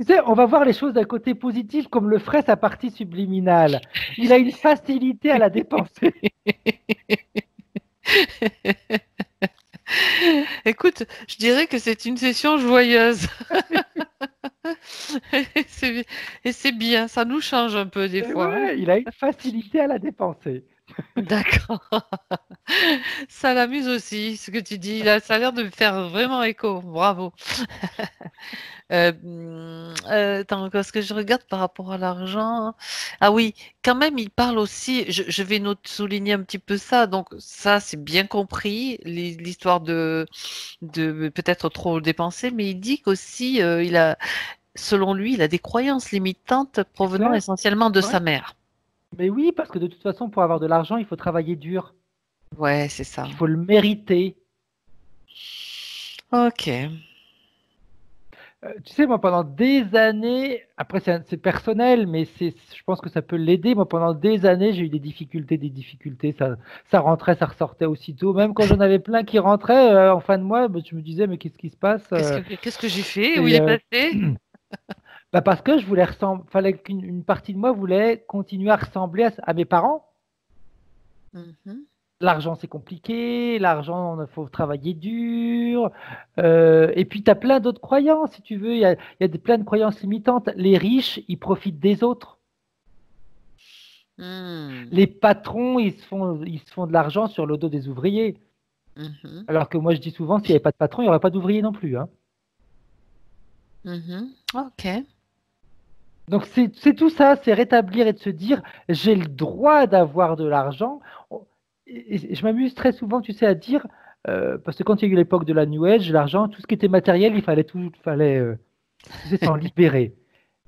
sais, on va voir les choses d'un côté positif comme le ferait sa partie subliminale. Il a une facilité à la dépenser. Écoute, je dirais que c'est une session joyeuse. Et c'est bien, ça nous change un peu des Et fois, hein. ouais, il a une facilité à la dépenser. D'accord. Ça l'amuse aussi, ce que tu dis. Là, ça a l'air de me faire vraiment écho. Bravo. Attends, ce que je regarde par rapport à l'argent. Ah oui, quand même, il parle aussi. Je vais souligner un petit peu ça. Donc, ça, c'est bien compris, l'histoire de peut-être trop dépenser. Mais il dit qu'aussi, selon lui, il a des croyances limitantes C'est provenant clair? essentiellement de Ouais. sa mère. Mais oui, parce que de toute façon, pour avoir de l'argent, il faut travailler dur. Ouais, c'est ça. Il faut le mériter. Ok. Tu sais, moi, pendant des années, après, c'est personnel, mais je pense que ça peut l'aider. Moi, pendant des années, j'ai eu des difficultés. Ça rentrait, ça ressortait aussitôt. Même quand j'en avais plein qui rentraient en fin de mois, bah, je me disais, mais qu'est-ce qui se passe? Qu'est-ce que j'ai fait? Où il Et, est passé? bah, parce que je voulais fallait qu'une partie de moi voulait continuer à ressembler à mes parents. Mhm. L'argent, c'est compliqué. L'argent, il faut travailler dur. Et puis, tu as plein d'autres croyances, si tu veux. Il y a plein de croyances limitantes. Les riches, ils profitent des autres. Hmm. Les patrons, ils se font de l'argent sur le dos des ouvriers. Mhm. Alors que moi, je dis souvent, s'il n'y avait pas de patron, il n'y aurait pas d'ouvriers non plus, hein. Mhm. Ok. Donc, c'est tout ça, c'est rétablir et de se dire, j'ai le droit d'avoir de l'argent. Et je m'amuse très souvent, tu sais, à dire, parce que quand il y a eu l'époque de la New Age, l'argent, tout ce qui était matériel, tu sais, s'en libérer.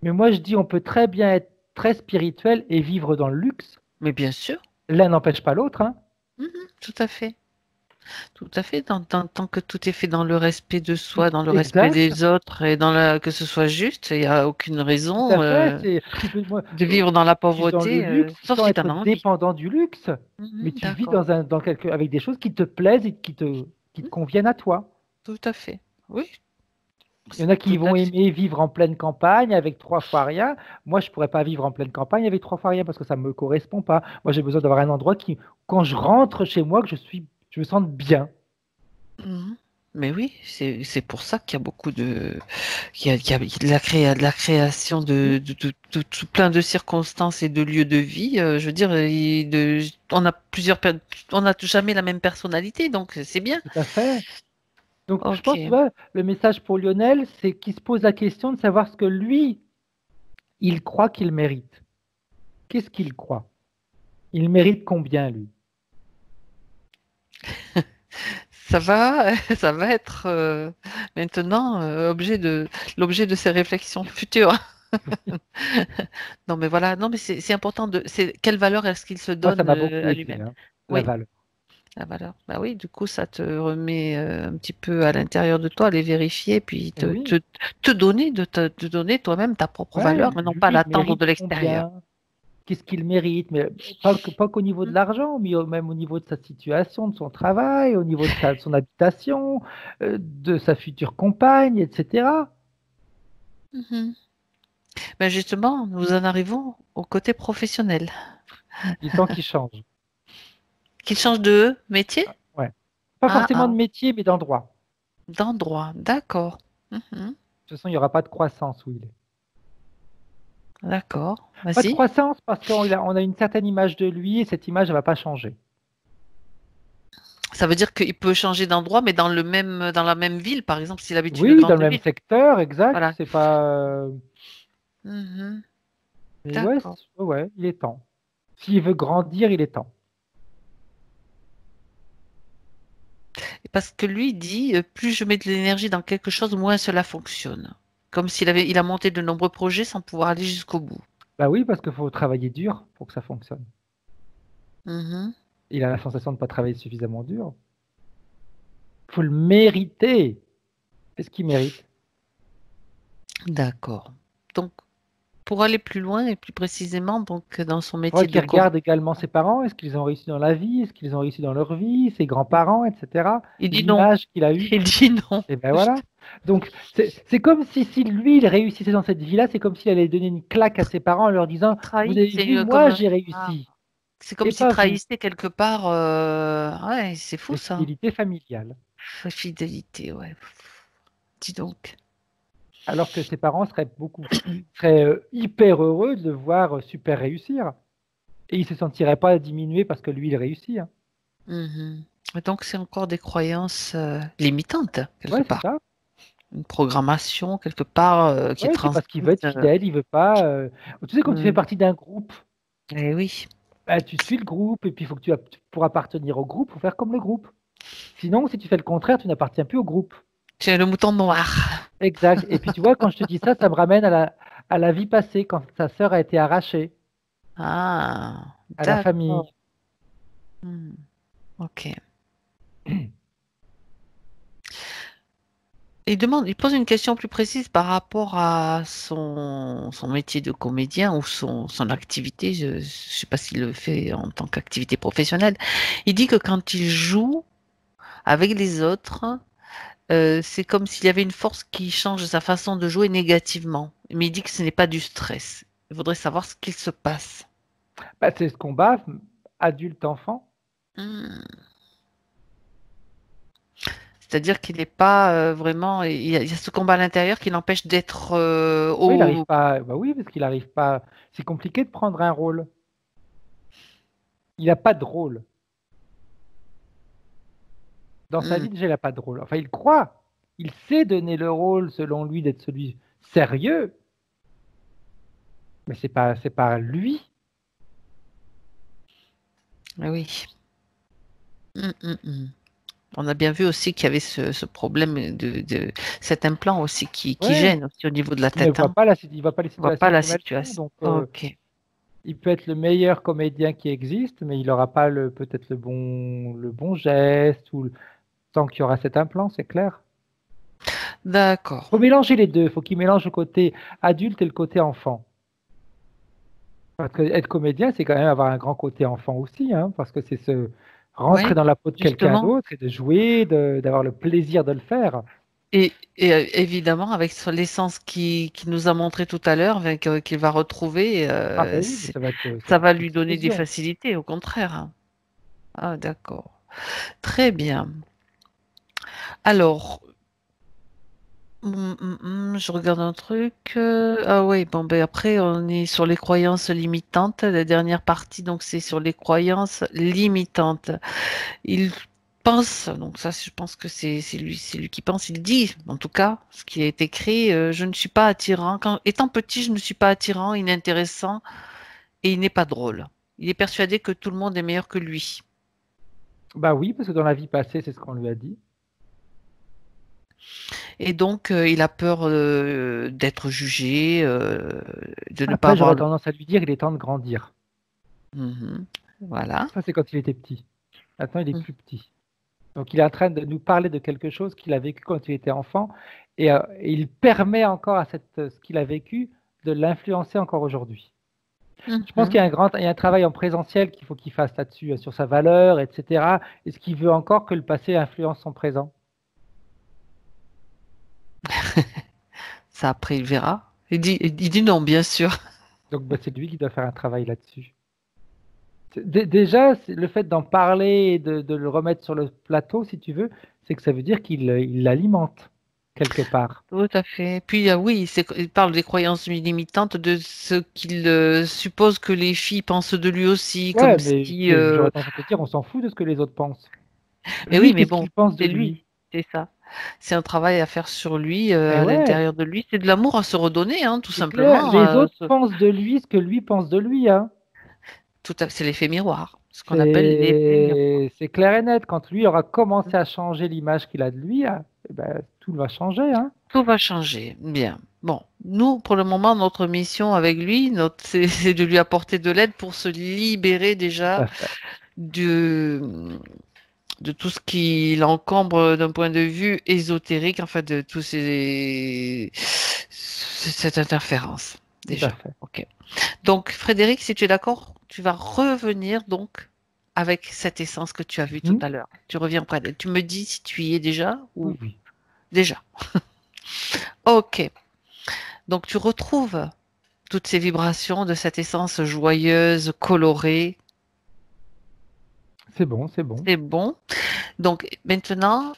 Mais moi, je dis, on peut très bien être très spirituel et vivre dans le luxe. Mais bien sûr. L'un n'empêche pas l'autre, hein. Mhm. Tout à fait. Tout à fait. Tant que tout est fait dans le respect de Tout- soi, dans le respect exact, des autres et que ce soit juste, il n'y a aucune tout à raison fait. Moi, de vivre dans la tu vis dans le pauvreté, luxe sauf sans si tu en être as envie. dépendant du luxe, mais Mhm. tu vis D'accord. avec des choses qui te plaisent et qui te Mhm. conviennent à toi. Tout à fait. Oui, Il y en a qui tout à vont fait. aimer vivre en pleine campagne avec trois fois rien. Moi, je pourrais pas vivre en pleine campagne avec trois fois rien parce que ça me correspond pas. Moi, j'ai besoin d'avoir un endroit qui, quand je rentre chez moi, je me sente bien. Mhm. Mais oui, c'est pour ça qu'il y a beaucoup il y a de la création de tout plein de circonstances et de lieux de vie. Je veux dire, on a on n'a jamais la même personnalité, donc c'est bien. Tout à fait. Donc, je pense, tu Ok. vois, le message pour Lionel, c'est qu'il se pose la question de savoir ce que lui, il croit qu'il mérite. Qu'est-ce qu'il croit? Il mérite combien, lui? Ça va être maintenant l'objet de ses réflexions futures. Non, mais voilà, non, mais c'est important c'est quelle valeur est-ce qu'il se Moi, ça donne m'a beaucoup à aidé, lui-même? hein, la Oui, valeur. la valeur. Bah oui, du coup, ça te remet un petit peu à l'intérieur de toi, les vérifier, puis Et oui, te donner, te donner toi-même ta propre ouais, valeur, mais non lui, pas il l'attendre mérite de l'extérieur. combien? Qu'est-ce qu'il mérite? Mais pas qu'au niveau de l'argent, mais même au niveau de sa situation, de son travail, au niveau de son habitation, de sa future compagne, etc. Mhm. Ben justement, nous en arrivons au côté professionnel. Du temps qui change. Qu'il change de métier? Ouais. Pas Ah, forcément de ah, métier, mais d'endroit. d'endroit, d'accord. Mhm. De toute façon, il n'y aura pas de croissance où il est. D'accord, Pas de vas-y. croissance parce on a une certaine image de lui et cette image, elle ne va pas changer. Ça veut dire qu'il peut changer d'endroit, mais dans la même ville, par exemple, s'il habite une Oui, dans grande le même ville. secteur, exact. Voilà. C'est pas. Mhm. Mais ouais, D'accord. ouais, il est temps. S'il veut grandir, il est temps. Parce que lui dit, plus je mets de l'énergie dans quelque chose, moins cela fonctionne. Comme il a monté de nombreux projets sans pouvoir aller jusqu'au bout. Bah oui, parce qu'il faut travailler dur pour que ça fonctionne. Mhm. Il a la sensation de ne pas travailler suffisamment dur. Il faut le mériter. Qu'est-ce qu'il mérite? D'accord. Donc, pour aller plus loin et plus précisément, donc dans son Il faudrait métier de qu'il regarde également ses parents. Est-ce qu'ils ont réussi dans la vie? Est-ce qu'ils ont réussi dans leur vie? Ses grands-parents, etc. il dit non. L'image qu'il a eue. Il dit non. Et ben voilà. Donc, c'est comme si lui, il réussissait dans cette vie-là. C'est comme s'il allait donner une claque à ses parents en leur disant, vous Trahi, avez c'est vu, comme moi, j'ai ah, réussi. C'est comme Et s'il pas vous, trahissait quelque part. Ouais, c'est fou les ça. fidélités familiales. Fidélité, ouais. Dis donc. Alors que ses parents seraient hyper heureux de le voir super réussir. Et il se sentirait pas diminué parce que lui, il réussit. Hein. Mhm. Et donc, c'est encore des croyances limitantes, quelque Ouais, c'est part. ça. Une programmation, quelque part, qui est Ouais, c'est parce qu'il veut transmise. être fidèle, il veut pas. Tu sais, quand tu fais Hmm. partie d'un groupe, Eh oui. bah, tu suis le groupe et puis il faut que pour appartenir au groupe, faut faire comme le groupe. Sinon, si tu fais le contraire, tu n'appartiens plus au groupe. Tu es le mouton noir. Exact. Et puis tu vois, quand je te dis ça, ça me ramène à la vie passée, quand sa sœur a été arrachée Ah, à la d'accord. famille. Hmm. Ok. Il pose une question plus précise par rapport à son métier de comédien ou son activité. Je ne sais pas s'il le fait en tant qu'activité professionnelle. Il dit que quand il joue avec les autres, c'est comme s'il y avait une force qui change sa façon de jouer négativement. Mais il dit que ce n'est pas du stress. Il voudrait savoir ce qu'il se passe. Bah, c'est ce combat adulte-enfant. Hmm. C'est-à-dire qu'il n'est pas vraiment. Il y a ce combat à l'intérieur qui l'empêche d'être Oui, il n'arrive au. pas. Bah oui, parce qu'il n'arrive pas. C'est compliqué de prendre un rôle. Il n'a pas de rôle. Dans sa Hmm. vie, déjà, il n'a pas de rôle. Enfin, il croit. Il sait donner le rôle, selon lui, d'être celui sérieux, mais c'est pas lui. Ah oui. Hmm. On a bien vu aussi qu'il y avait ce problème de cet implant aussi qui Ouais. gêne aussi au niveau de la Il ne tête. voit Hein. pas il voit pas les On voit pas situations la comme elles sont. situation. Donc, Ok. il peut être le meilleur comédien qui existe, mais il n'aura pas peut-être le bon geste tant qu'il y aura cet implant, c'est clair. D'accord. Faut mélanger les deux. Faut qu'il mélange le côté adulte et le côté enfant. Parce que être comédien, c'est quand même avoir un grand côté enfant aussi, hein, parce que c'est se rentrer Oui, dans la peau de quelqu'un justement. d'autre et de jouer, d'avoir le plaisir de le faire. Évidemment, avec l'essence qui nous a montré tout à l'heure, qu'il va retrouver, Ah ben oui, mais ça ça va va être lui donner des l'explosion. facilités, au contraire. Hein. Ah, d'accord. Très bien. Alors, je regarde un truc. Ah oui, bon, ben après, on est sur les croyances limitantes. La dernière partie, donc, c'est sur les croyances limitantes. Il pense, donc ça, je pense que c'est lui qui pense. Il dit, en tout cas, ce qui est écrit, je ne suis pas attirant. Étant petit, je ne suis pas attirant, inintéressant et il n'est pas drôle. Il est persuadé que tout le monde est meilleur que lui. Bah oui, parce que dans la vie passée, c'est ce qu'on lui a dit. Et donc, il a peur d'être jugé, de ne pas Après, avoir j'aurais le... tendance à lui dire, il est temps de grandir. Mhm. Voilà. Ça, c'est quand il était petit. Maintenant, il est Mm. plus petit. Donc, il est en train de nous parler de quelque chose qu'il a vécu quand il était enfant, et il permet encore à ce qu'il a vécu de l'influencer encore aujourd'hui. Je pense qu'il y Mhm. a il y a un travail en présentiel qu'il faut qu'il fasse là-dessus, sur sa valeur, etc. Est-ce qu'il veut encore que le passé influence son présent? Ça, après, il verra. Il dit non, bien sûr. Donc, bah, c'est lui qui doit faire un travail là-dessus. Déjà, le fait d'en parler et de le remettre sur le plateau, si tu veux, c'est que ça veut dire qu'il l'alimente quelque part. Tout à fait. Puis, oui, il parle des croyances limitantes, de ce qu'il suppose que les filles pensent de lui aussi, comme Ouais, mais si... j'aurais tendance à te dire, on s'en fout de ce que les autres pensent. Mais oui, Lui, mais qu'est-ce bon, qu'il pense de c'est lui, lui? c'est ça. C'est un travail à faire sur lui, Mais à ouais, l'intérieur de lui. C'est de l'amour à se redonner, hein, tout c'est clair. simplement. Les autres pensent de lui ce que lui pense de lui, hein. C'est l'effet miroir, ce qu'on appelle l'effet miroir. C'est clair et net. Quand lui aura commencé à changer l'image qu'il a de lui, ah, eh ben, tout va changer, hein. Tout va changer. Bien. Bon, nous, pour le moment, notre mission avec lui, c'est de lui apporter de l'aide pour se libérer Tout déjà à fait. de tout ce qui l'encombre d'un point de vue ésotérique, enfin de cette interférence Tout à déjà. fait. Ok. Donc Frédéric, si tu es d'accord, tu vas revenir donc avec cette essence que tu as vue tout Mhm. à l'heure. Tu reviens près d'elle. Tu me dis si tu y es déjà Oui, ou oui. déjà. Ok. Donc tu retrouves toutes ces vibrations de cette essence joyeuse, colorée, C'est bon, c'est bon. C'est bon. Donc maintenant,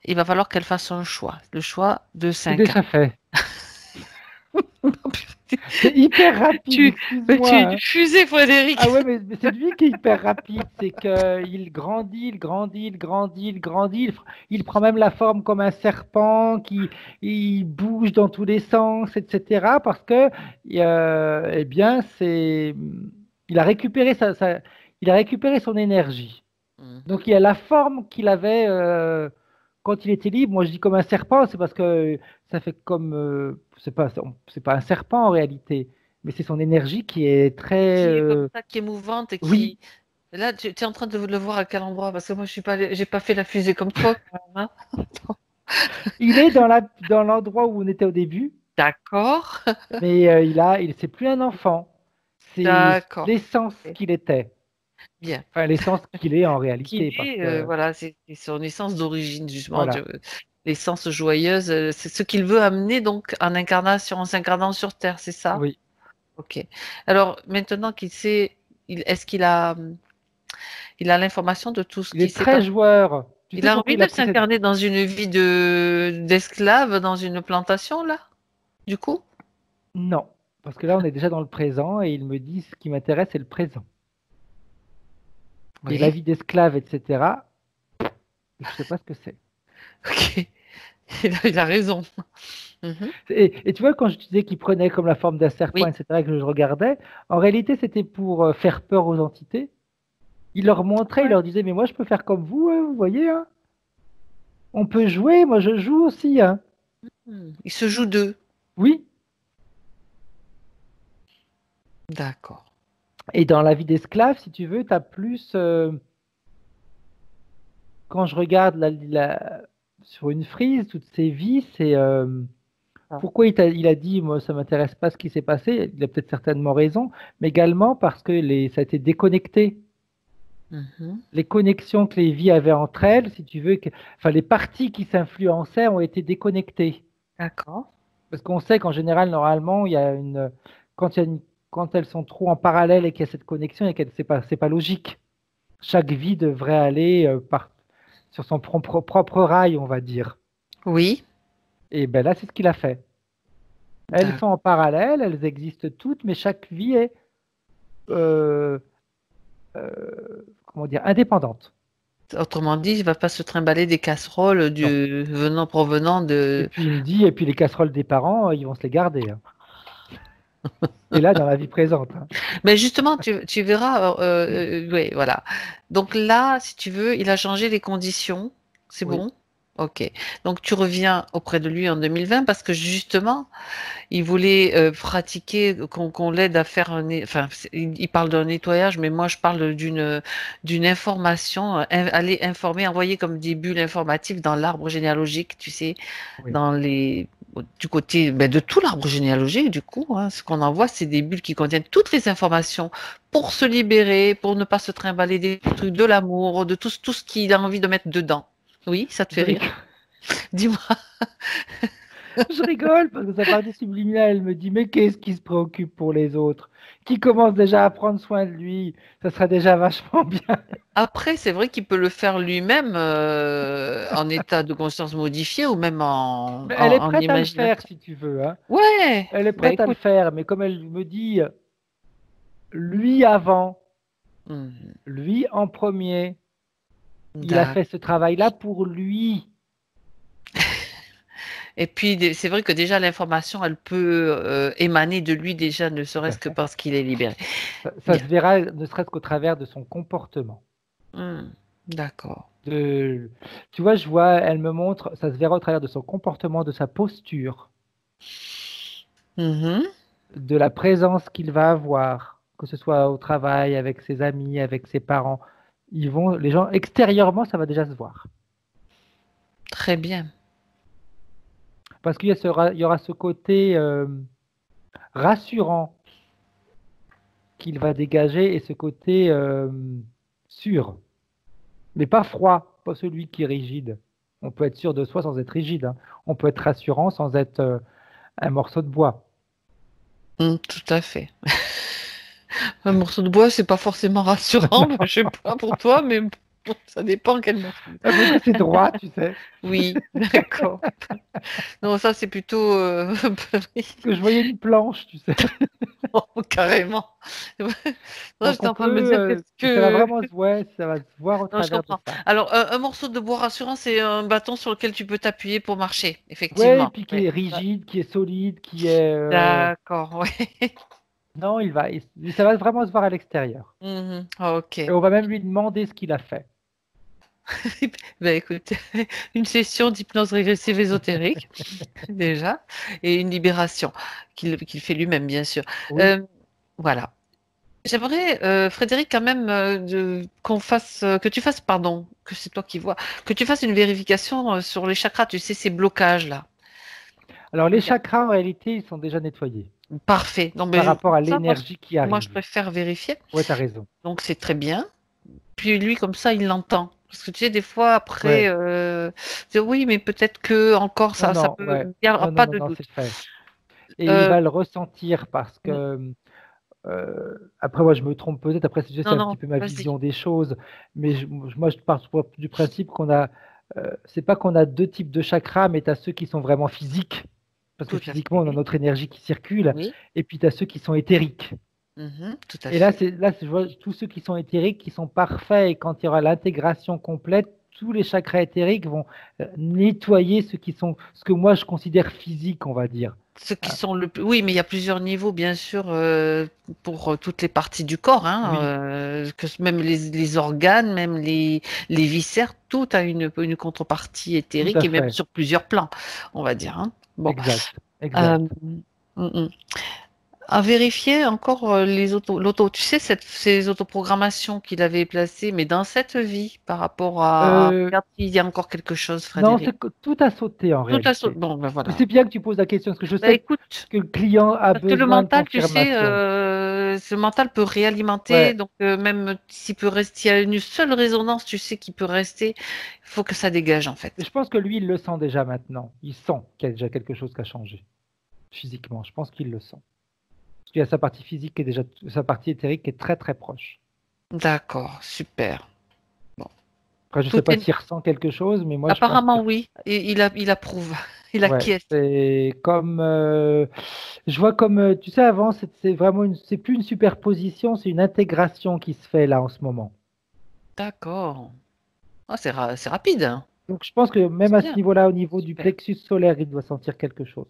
il va falloir qu'elle fasse un choix. Le choix de C'est 5 ans. déjà fait. C'est hyper rapide, Tu es excuse-moi, une hein. fusée, Frédéric. Ah ouais, mais c'est lui qui est hyper rapide. C'est qu'il grandit, il grandit, il grandit, il grandit. Il prend même la forme comme un serpent il bouge dans tous les sens, etc. Parce que, eh bien, il a récupéré il a récupéré son énergie. Donc, il a la forme qu'il avait quand il était libre. Moi, je dis comme un serpent, c'est parce que ça fait comme. C'est pas un serpent en réalité, mais c'est son énergie qui est très. Qui est comme ça, qui est mouvante et Oui, qui. Là, tu es en train de le voir à quel endroit? Parce que moi, je suis pas, j'ai pas fait la fusée comme toi, quand même, hein. il est dans l'endroit où on était au début, D'accord, mais c'est plus un enfant. C'est d'accord. l'essence Ok. qu'il était. Bien. Enfin, l'essence qu'il est en Qu'il réalité, parce est, que voilà, c'est son essence d'origine, justement, voilà. l'essence joyeuse. C'est ce qu'il veut amener donc en incarnation, en s'incarnant sur Terre, c'est ça? Oui, Ok. Alors maintenant qu'il sait, est-ce il a l'information de tout ce il qui est s'est très passé? joueur. Tu Il sais a pourquoi envie il a de pris cette. s'incarner dans une vie d'esclave, dans une plantation, là, du coup? Non, parce que là, on est déjà dans le présent et il me dit ce qui m'intéresse, c'est le présent. Et la Oui. vie d'esclave, etc., je ne sais pas ce que c'est. Ok. Il a raison. Mhm. Et tu vois, quand je disais qu'il prenait comme la forme d'un serpent, Oui. etc., que je regardais, en réalité, c'était pour faire peur aux entités. Il leur montrait, il Ouais. leur disait, mais moi, je peux faire comme vous, hein, vous voyez, hein. On peut jouer, moi, je joue aussi, hein. Il se joue d'eux. Oui. D'accord. Et dans la vie d'esclave, si tu veux, tu as plus, quand je regarde sur une frise, toutes ces vies, c'est Ah. pourquoi il a dit, moi, ça m'intéresse pas ce qui s'est passé. Il a peut-être certainement raison, mais également parce que ça a été déconnecté. Mhm. Les connexions que les vies avaient entre elles, si tu veux, enfin, les parties qui s'influençaient ont été déconnectées. D'accord. Parce qu'on sait qu'en général, normalement, quand, il y a une- quand elles sont trop en parallèle et qu'il y a cette connexion, et que c'est pas logique. Chaque vie devrait aller sur son propre rail, on va dire. Oui. Et ben là, c'est ce qu'il a fait. Elles D'accord. sont en parallèle, elles existent toutes, mais chaque vie est, euh, comment dire, indépendante. Autrement dit, il ne va pas se trimballer des casseroles Non. provenant Et de. puis il me dit, et puis les casseroles des parents, ils vont se les garder, hein. Et là, dans la vie présente, hein. Mais justement, tu verras. Oui, voilà. Donc là, si tu veux, il a changé les conditions. C'est Oui. bon? Ok. Donc tu reviens auprès de lui en 2020 parce que justement, il voulait pratiquer, qu'on l'aide à faire enfin, il parle d'un nettoyage, mais moi je parle d'une information, aller informer, envoyer comme des bulles informatives dans l'arbre généalogique, tu sais, Oui. dans du côté de tout l'arbre généalogique, du coup, hein, ce qu'on envoie, c'est des bulles qui contiennent toutes les informations pour se libérer, pour ne pas se trimballer des trucs de l'amour, de tout ce qu'il a envie de mettre dedans. Oui, ça te fait Je rire? rigole, Dis-moi. je rigole parce que sa partie subliminale, elle me dit, mais qu'est-ce qui se préoccupe pour les autres? Qui commence déjà à prendre soin de lui? Ça serait déjà vachement bien. Après, c'est vrai qu'il peut le faire lui-même en état de conscience modifié ou même Mais elle est en prête à le faire imagination. si tu veux, hein. Ouais, Elle est ben prête à le écoute. faire, mais comme elle me dit, lui avant, Hmm, lui en premier, il a fait d'accord. ce travail-là pour lui. Et puis, c'est vrai que déjà, l'information, elle peut émaner de lui déjà, ne Tout à serait-ce que fait. parce qu'il est libéré. Ça Bien. se verra ne serait-ce qu'au travers de son comportement. Hmm, d'accord. De, tu vois, elle me montre, ça se verra au travers de son comportement, de sa posture, Mhm. de la présence qu'il va avoir, que ce soit au travail, avec ses amis, avec ses parents. Les gens, extérieurement, ça va déjà se voir. Très bien. Parce il y aura ce côté rassurant qu'il va dégager et ce côté sûr, mais pas froid, pas celui qui est rigide. On peut être sûr de soi sans être rigide, hein. On peut être rassurant sans être un morceau de bois. Hmm, tout à fait. Un morceau de bois, c'est pas forcément rassurant. Moi, je sais pas pour toi, mais bon, ça dépend quel morceau. C'est droit, tu sais. Oui, d'accord. Non, ça, c'est plutôt... Que je voyais une planche, tu sais. carrément. Non, Donc j'étais on en train de me peut, dire qu'est-ce ça va que... vraiment ça va se voir au Non, je travers de comprends. ça. Alors, un morceau de bois rassurant, c'est un bâton sur lequel tu peux t'appuyer pour marcher, Ouais, et effectivement. puis qui Ouais. est rigide, qui est solide, qui est. D'accord, ouais. Non, ça va vraiment se voir à l'extérieur. Mhm. Ok. Et on va même lui demander ce qu'il a fait. Ben écoute, une session d'hypnose régressive ésotérique, déjà, et une libération, qu'il fait lui-même, bien sûr. Oui. Euh, voilà. J'aimerais, Frédéric, quand même, que tu fasses, pardon, que c'est toi qui vois, que tu fasses une vérification sur les chakras, tu sais, ces blocages-là. Alors les Regarde. chakras, en réalité, ils sont déjà nettoyés Parfait. Non, par mais rapport à ça, l'énergie qui moi, je arrive. préfère vérifier. Ouais, t'as raison. Donc, c'est très bien. Puis lui, comme ça, il l'entend. Parce que tu sais, des fois, après, Ouais. oui, mais peut-être que encore, Non, ça non, peut, ouais. il n'y aura Non, non, pas non, de non, doute. c'est fait. Et il Euh, va le ressentir parce que après, moi, je me trompe peut-être. Après, c'est non, un petit non, peu ma vas-y. vision des choses. Mais moi, je pars du principe qu'on a. C'est pas qu'on a deux types de chakras, mais tu as ceux qui sont vraiment physiques. Parce que Tout à physiquement, on a fait. notre énergie qui circule. Oui. Et puis, tu as ceux qui sont éthériques. Mhm, tout à Et là, fait. je vois tous ceux qui sont éthériques, qui sont parfaits. Et quand il y aura l'intégration complète, tous les chakras éthériques vont nettoyer ce que moi je considère physique, on va dire. Ceux qui Hein. sont le plus... Oui, mais il y a plusieurs niveaux, bien sûr, pour toutes les parties du corps, hein, Oui, même les organes, même les viscères, tout a une contrepartie tout à éthérique et même fait. sur plusieurs plans, on va dire. Hein. Bon. Exact, Euh, exact. mm, mm. À vérifier encore tu sais, ces autoprogrammations qu'il avait placées, mais dans cette vie, par rapport à, Euh, regarde s'il y a encore quelque chose, non, Frédéric. tout a sauté en Tout à réalité. bon, ben Mais voilà. c'est bien que tu poses la question, parce que je Bah, sais écoute, que le client a parce que le besoin de mental, tu sais, confirmation. ce mental peut réalimenter, Ouais. donc même s'il peut rester, s'il y a une seule résonance, tu sais, qui peut rester, il faut que ça dégage en Et fait. je pense que lui, il le sent déjà maintenant. Il sent qu'il y a déjà quelque chose qui a changé physiquement. Je pense qu'il le sent. Parce qu'il y a sa partie physique qui est déjà, sa partie éthérique qui est très très proche. D'accord, super. Bon, Après, je ne tout sais pas est s'il ressent quelque chose, mais moi, je pense que apparemment oui, et il approuve, il ouais, acquiesce. c'est comme, je vois comme, tu sais, avant, c'est vraiment c'est plus une superposition, c'est une intégration qui se fait là en ce moment. D'accord. Ah, c'est rapide, hein. Donc, je pense que même C'est à ce bien, niveau-là, au niveau du super. plexus solaire, il doit sentir quelque chose.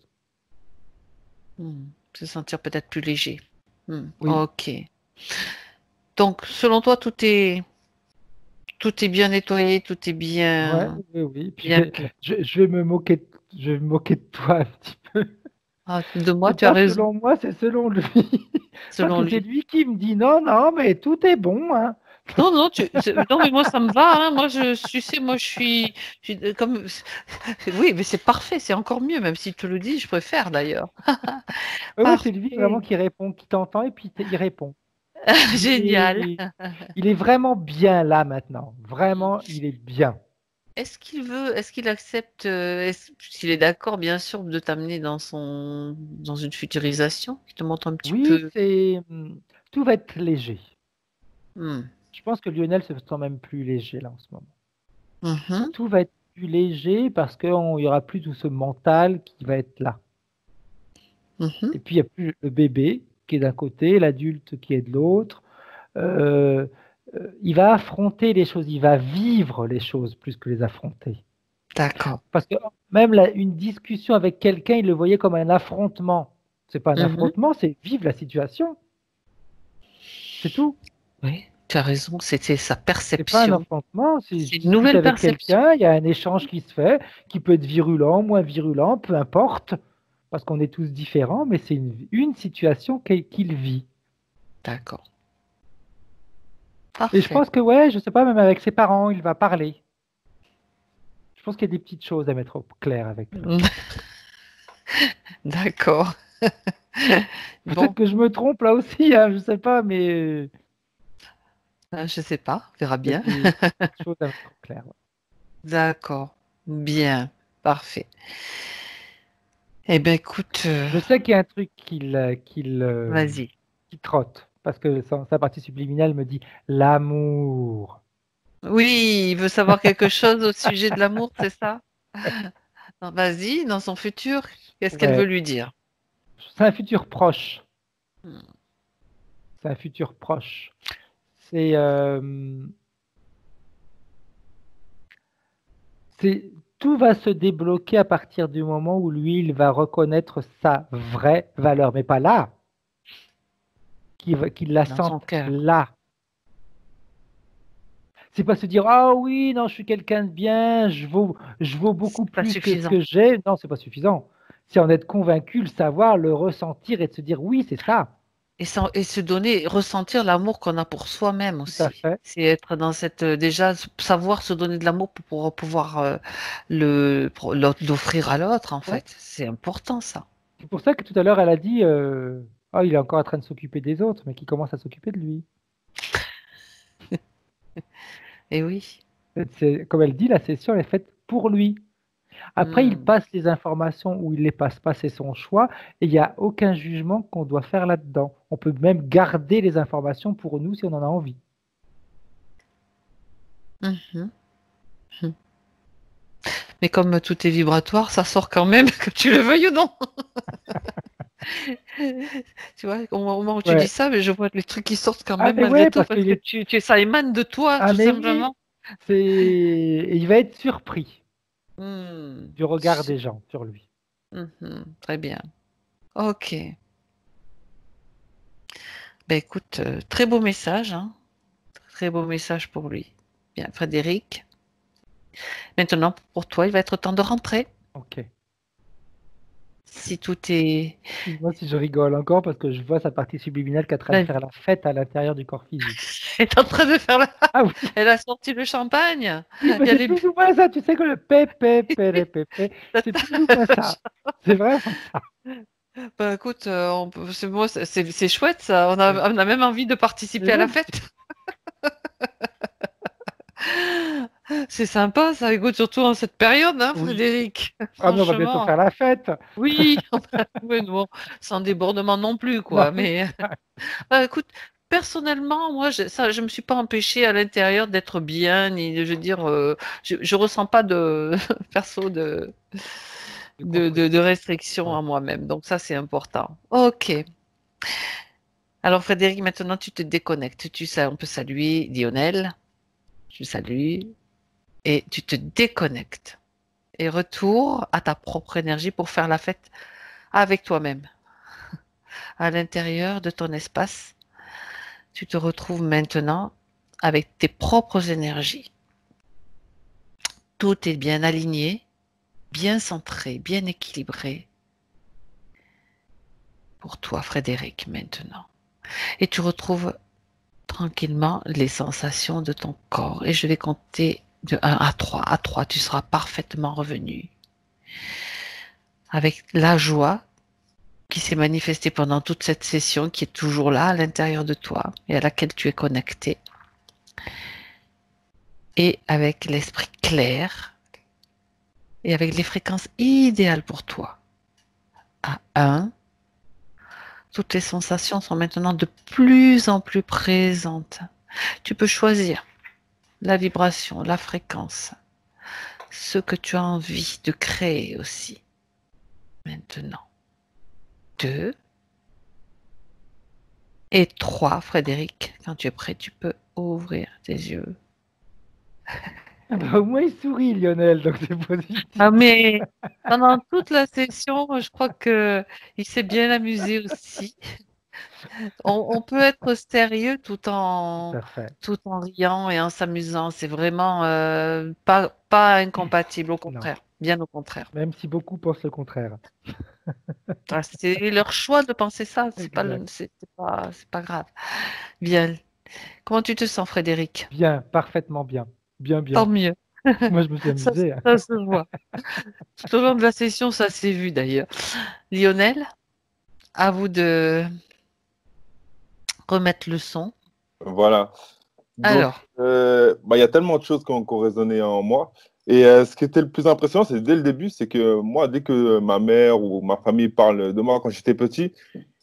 Se sentir peut-être plus léger. Oui, Ok. Donc, selon toi, tout est bien nettoyé, tout est ouais, bien, oui, oui. Puis bien clair. je vais me moquer, je vais me moquer de toi un petit peu. Ah, de moi, C'est tu as pas raison, selon moi, c'est selon lui. Parce selon que c'est lui. lui qui me dit non, non, mais tout est bon, hein. Non, non, non, mais moi, ça me va, hein. Moi, tu sais, moi, comme, oui, mais c'est parfait, c'est encore mieux, même si tu le dis, je préfère d'ailleurs. Ouais, ouais, c'est lui vraiment Parfait. qui répond, qui t'entend et puis il répond. Génial. Il est vraiment bien là maintenant. Vraiment, il est bien. Est-ce qu'il accepte, s'il est d'accord, bien sûr, de t'amener dans une futurisation, qui te montre un petit Oui, peu. tout va être léger. Hmm. Je pense que Lionel se sent même plus léger là en ce moment. Mhm. Tout va être plus léger parce qu'il n'y aura plus tout ce mental qui va être là. Mhm. Et puis il n'y a plus le bébé qui est d'un côté, l'adulte qui est de l'autre. Euh, il va affronter les choses, il va vivre les choses plus que les affronter. D'accord. Parce que même une discussion avec quelqu'un, il le voyait comme un affrontement. C'est pas un Mhm. affrontement, c'est vivre la situation. C'est tout. Oui, tu as raison, c'était sa C'est pas un perception. affrontement. Si je C'est une discute nouvelle avec perception. quelqu'un, il y a un échange qui se fait, qui peut être virulent, moins virulent, peu importe, parce qu'on est tous différents, mais c'est une situation qu'il vit. D'accord. Et je Parfait. pense que, ouais, je sais pas, même avec ses parents, il va parler. Je pense qu'il y a des petites choses à mettre au clair avec lui. D'accord. Peut-être Bon, que je me trompe là aussi, hein, je sais pas, mais je sais pas, on verra il y a bien. des petites choses à mettre au clair. Ouais. D'accord. Bien. Parfait. Eh bien, écoute, Je sais qu'il y a un truc vas-y. qui trotte. parce que sa partie subliminale me dit l'amour. Oui, il veut savoir quelque chose au sujet de l'amour, c'est ça? Non, vas-y, dans son futur, qu'est-ce qu'elle Ouais, veut lui dire? c'est un futur proche. Hmm. C'est un futur proche. C'est c'est tout va se débloquer à partir du moment où lui, il va reconnaître sa vraie valeur, mais pas là, qu'il la Dans son sente cœur. là. C'est pas se dire ah oui, non, je suis quelqu'un de bien, je vaux beaucoup C'est pas plus que ce suffisant. que j'ai. Non, c'est pas suffisant. C'est en être convaincu, le savoir, le ressentir et de se dire oui, c'est ça. Et se donner, ressentir l'amour qu'on a pour soi-même Tout à aussi. fait. C'est être dans cette, déjà, savoir se donner de l'amour pour pouvoir l'offrir à l'autre, en Ouais. fait. C'est important, ça. C'est pour ça que tout à l'heure, elle a dit oh, il est encore en train de s'occuper des autres, mais qui commence à s'occuper de lui. Et oui. Comme elle dit, la session est faite pour lui. Après, il Hmm. passe les informations ou il les passe pas, c'est son choix. Et il n'y a aucun jugement qu'on doit faire là-dedans. On peut même garder les informations pour nous si on en a envie. Mhm. Mhm. Mais comme tout est vibratoire, ça sort quand même, que tu le veuilles ou non. Tu vois, au moment où tu dis Ouais. ça, mais je vois les trucs qui sortent quand Ah même mais malgré ouais, tout, parce parce que que ça émane de toi, ah tout mais oui, simplement. il va être surpris Hmm. du regard des gens sur lui. Mhm. Très bien. Ok. Ben écoute, très beau message, hein. Très beau message pour lui. Bien, Frédéric. Maintenant, pour toi, il va être temps de rentrer. Ok. Si tout est... Excuse-moi si je rigole encore parce que je vois sa partie subliminale qui est en train de Ben, faire la fête à l'intérieur du corps physique. elle est en train de faire la... Ah oui, Elle a sorti le champagne. oui, mais Il y a c'est les... plus ou moins ça. Tu sais que le pépé, péré, pépé, c'est plus ou moins ça. C'est vraiment ça. Ben, écoute, moi, c'est chouette ça. On a même envie de C'est participer à la vrai. fête. C'est sympa ça, écoute, surtout en cette période, hein, Oui. Frédéric. Ah mais on va bientôt Franchement. faire la fête. Oui, oui, bon, sans débordement non plus, Non. quoi. Mais écoute, personnellement, moi, je me suis pas empêchée à l'intérieur d'être bien, ni je veux dire, je ressens pas de perso Du contre- de restrictions ouais. à moi-même. Donc ça, c'est important. Ok. Alors Frédéric, maintenant tu te déconnectes. Tu sais, on peut saluer Lionel. Tu salues et tu te déconnectes. Et retour à ta propre énergie pour faire la fête avec toi-même. À l'intérieur de ton espace, tu te retrouves maintenant avec tes propres énergies. Tout est bien aligné, bien centré, bien équilibré pour toi, Frédéric, maintenant. Et tu retrouves tranquillement les sensations de ton corps. Et je vais compter de 1 à 3. À 3, tu seras parfaitement revenu. Avec la joie qui s'est manifestée pendant toute cette session, qui est toujours là à l'intérieur de toi et à laquelle tu es connecté. Et avec l'esprit clair et avec les fréquences idéales pour toi. À 1, toutes les sensations sont maintenant de plus en plus présentes. Tu peux choisir la vibration, la fréquence, ce que tu as envie de créer aussi. Maintenant. 2 et 3, Frédéric. Quand tu es prêt, tu peux ouvrir tes yeux. Ah bah, au moins il sourit Lionel, donc c'est positif. Ah mais pendant toute la session, je crois que il s'est bien amusé aussi. On peut être sérieux Tout à fait. tout en riant et en s'amusant. C'est vraiment pas incompatible, au Non. contraire. Bien au contraire. Même si beaucoup pensent le contraire. Ah, c'est leur choix de penser ça. Exact. C'est pas grave. Bien. Comment tu te sens, Frédéric? Bien, parfaitement bien. Bien, Tant bien. mieux. Moi, je me suis Ça, amusé. ça se voit. Tout au long de la session, ça s'est vu d'ailleurs. Lionel, à vous de remettre le son. Voilà. Donc, Alors, il y a tellement de choses qui ont résonné en moi. Et ce qui était le plus impressionnant, c'est dès le début, c'est que moi, dès que ma mère ou ma famille parle de moi quand j'étais petit,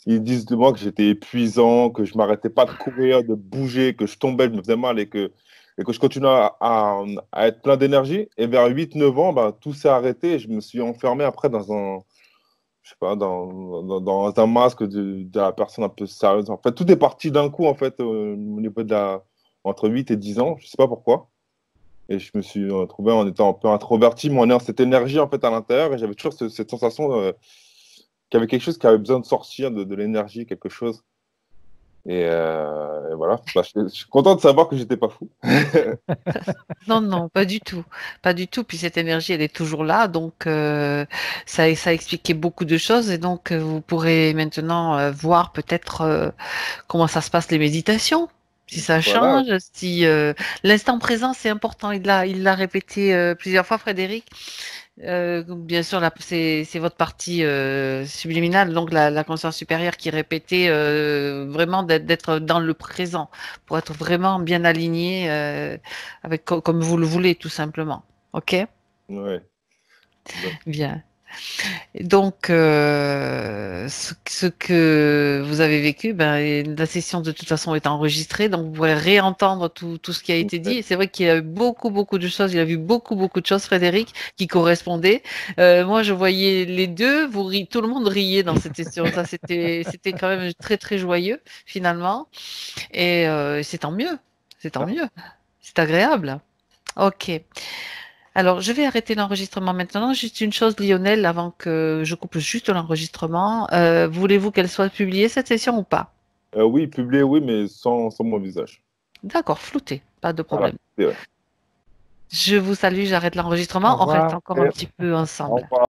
ils disent de moi que j'étais épuisant, que je m'arrêtais pas de courir, de bouger, que je tombais, je me faisais mal et que je continuais à être plein d'énergie. Et vers 8 9 ans, ben, tout s'est arrêté et je me suis enfermé après dans un, je sais pas, dans un masque de la personne un peu sérieuse. En fait, tout est parti d'un coup, en fait, au niveau entre 8 et 10 ans. Je sais pas pourquoi. Et je me suis trouvé en étant un peu introverti, mais en ayant cette énergie, en fait, à l'intérieur. Et j'avais toujours cette sensation qu'il y avait quelque chose qui avait besoin de sortir, de l'énergie, quelque chose. Et voilà. Bah, je suis content de savoir que j'étais pas fou. Non, non, pas du tout. Pas du tout. Puis cette énergie, elle est toujours là. Donc, ça a expliqué beaucoup de choses. Et donc, vous pourrez maintenant voir peut-être comment ça se passe les méditations. Si ça Voilà. change, si l'instant présent, c'est important. Il l'a répété plusieurs fois, Frédéric. Bien sûr, c'est votre partie subliminale, donc la conscience supérieure qui répétait vraiment d'être dans le présent pour être vraiment bien aligné avec comme vous le voulez, tout simplement. OK? Ouais. Donc, Bien. Donc, ce que vous avez vécu, ben, la session de toute façon est enregistrée, donc vous pourrez réentendre tout ce qui a été dit. ouais. Et c'est vrai qu'il y a eu beaucoup, beaucoup de choses, il a vu beaucoup, beaucoup de choses, Frédéric, qui correspondaient. Moi, je voyais les deux, tout le monde riait dans cette session. Ça, c'était quand même très, très joyeux, finalement. Et c'est tant mieux, c'est tant Ah, mieux, c'est agréable. Ok. Alors, je vais arrêter l'enregistrement maintenant. Juste une chose, Lionel, avant que je coupe juste l'enregistrement. Voulez-vous qu'elle soit publiée, cette session, ou pas? oui, publié, oui, mais sans mon visage. D'accord, flouté, pas de Voilà. problème. C'est vrai. Je vous salue, j'arrête Au l'enregistrement. On reste revoir. encore un petit peu Au ensemble. revoir.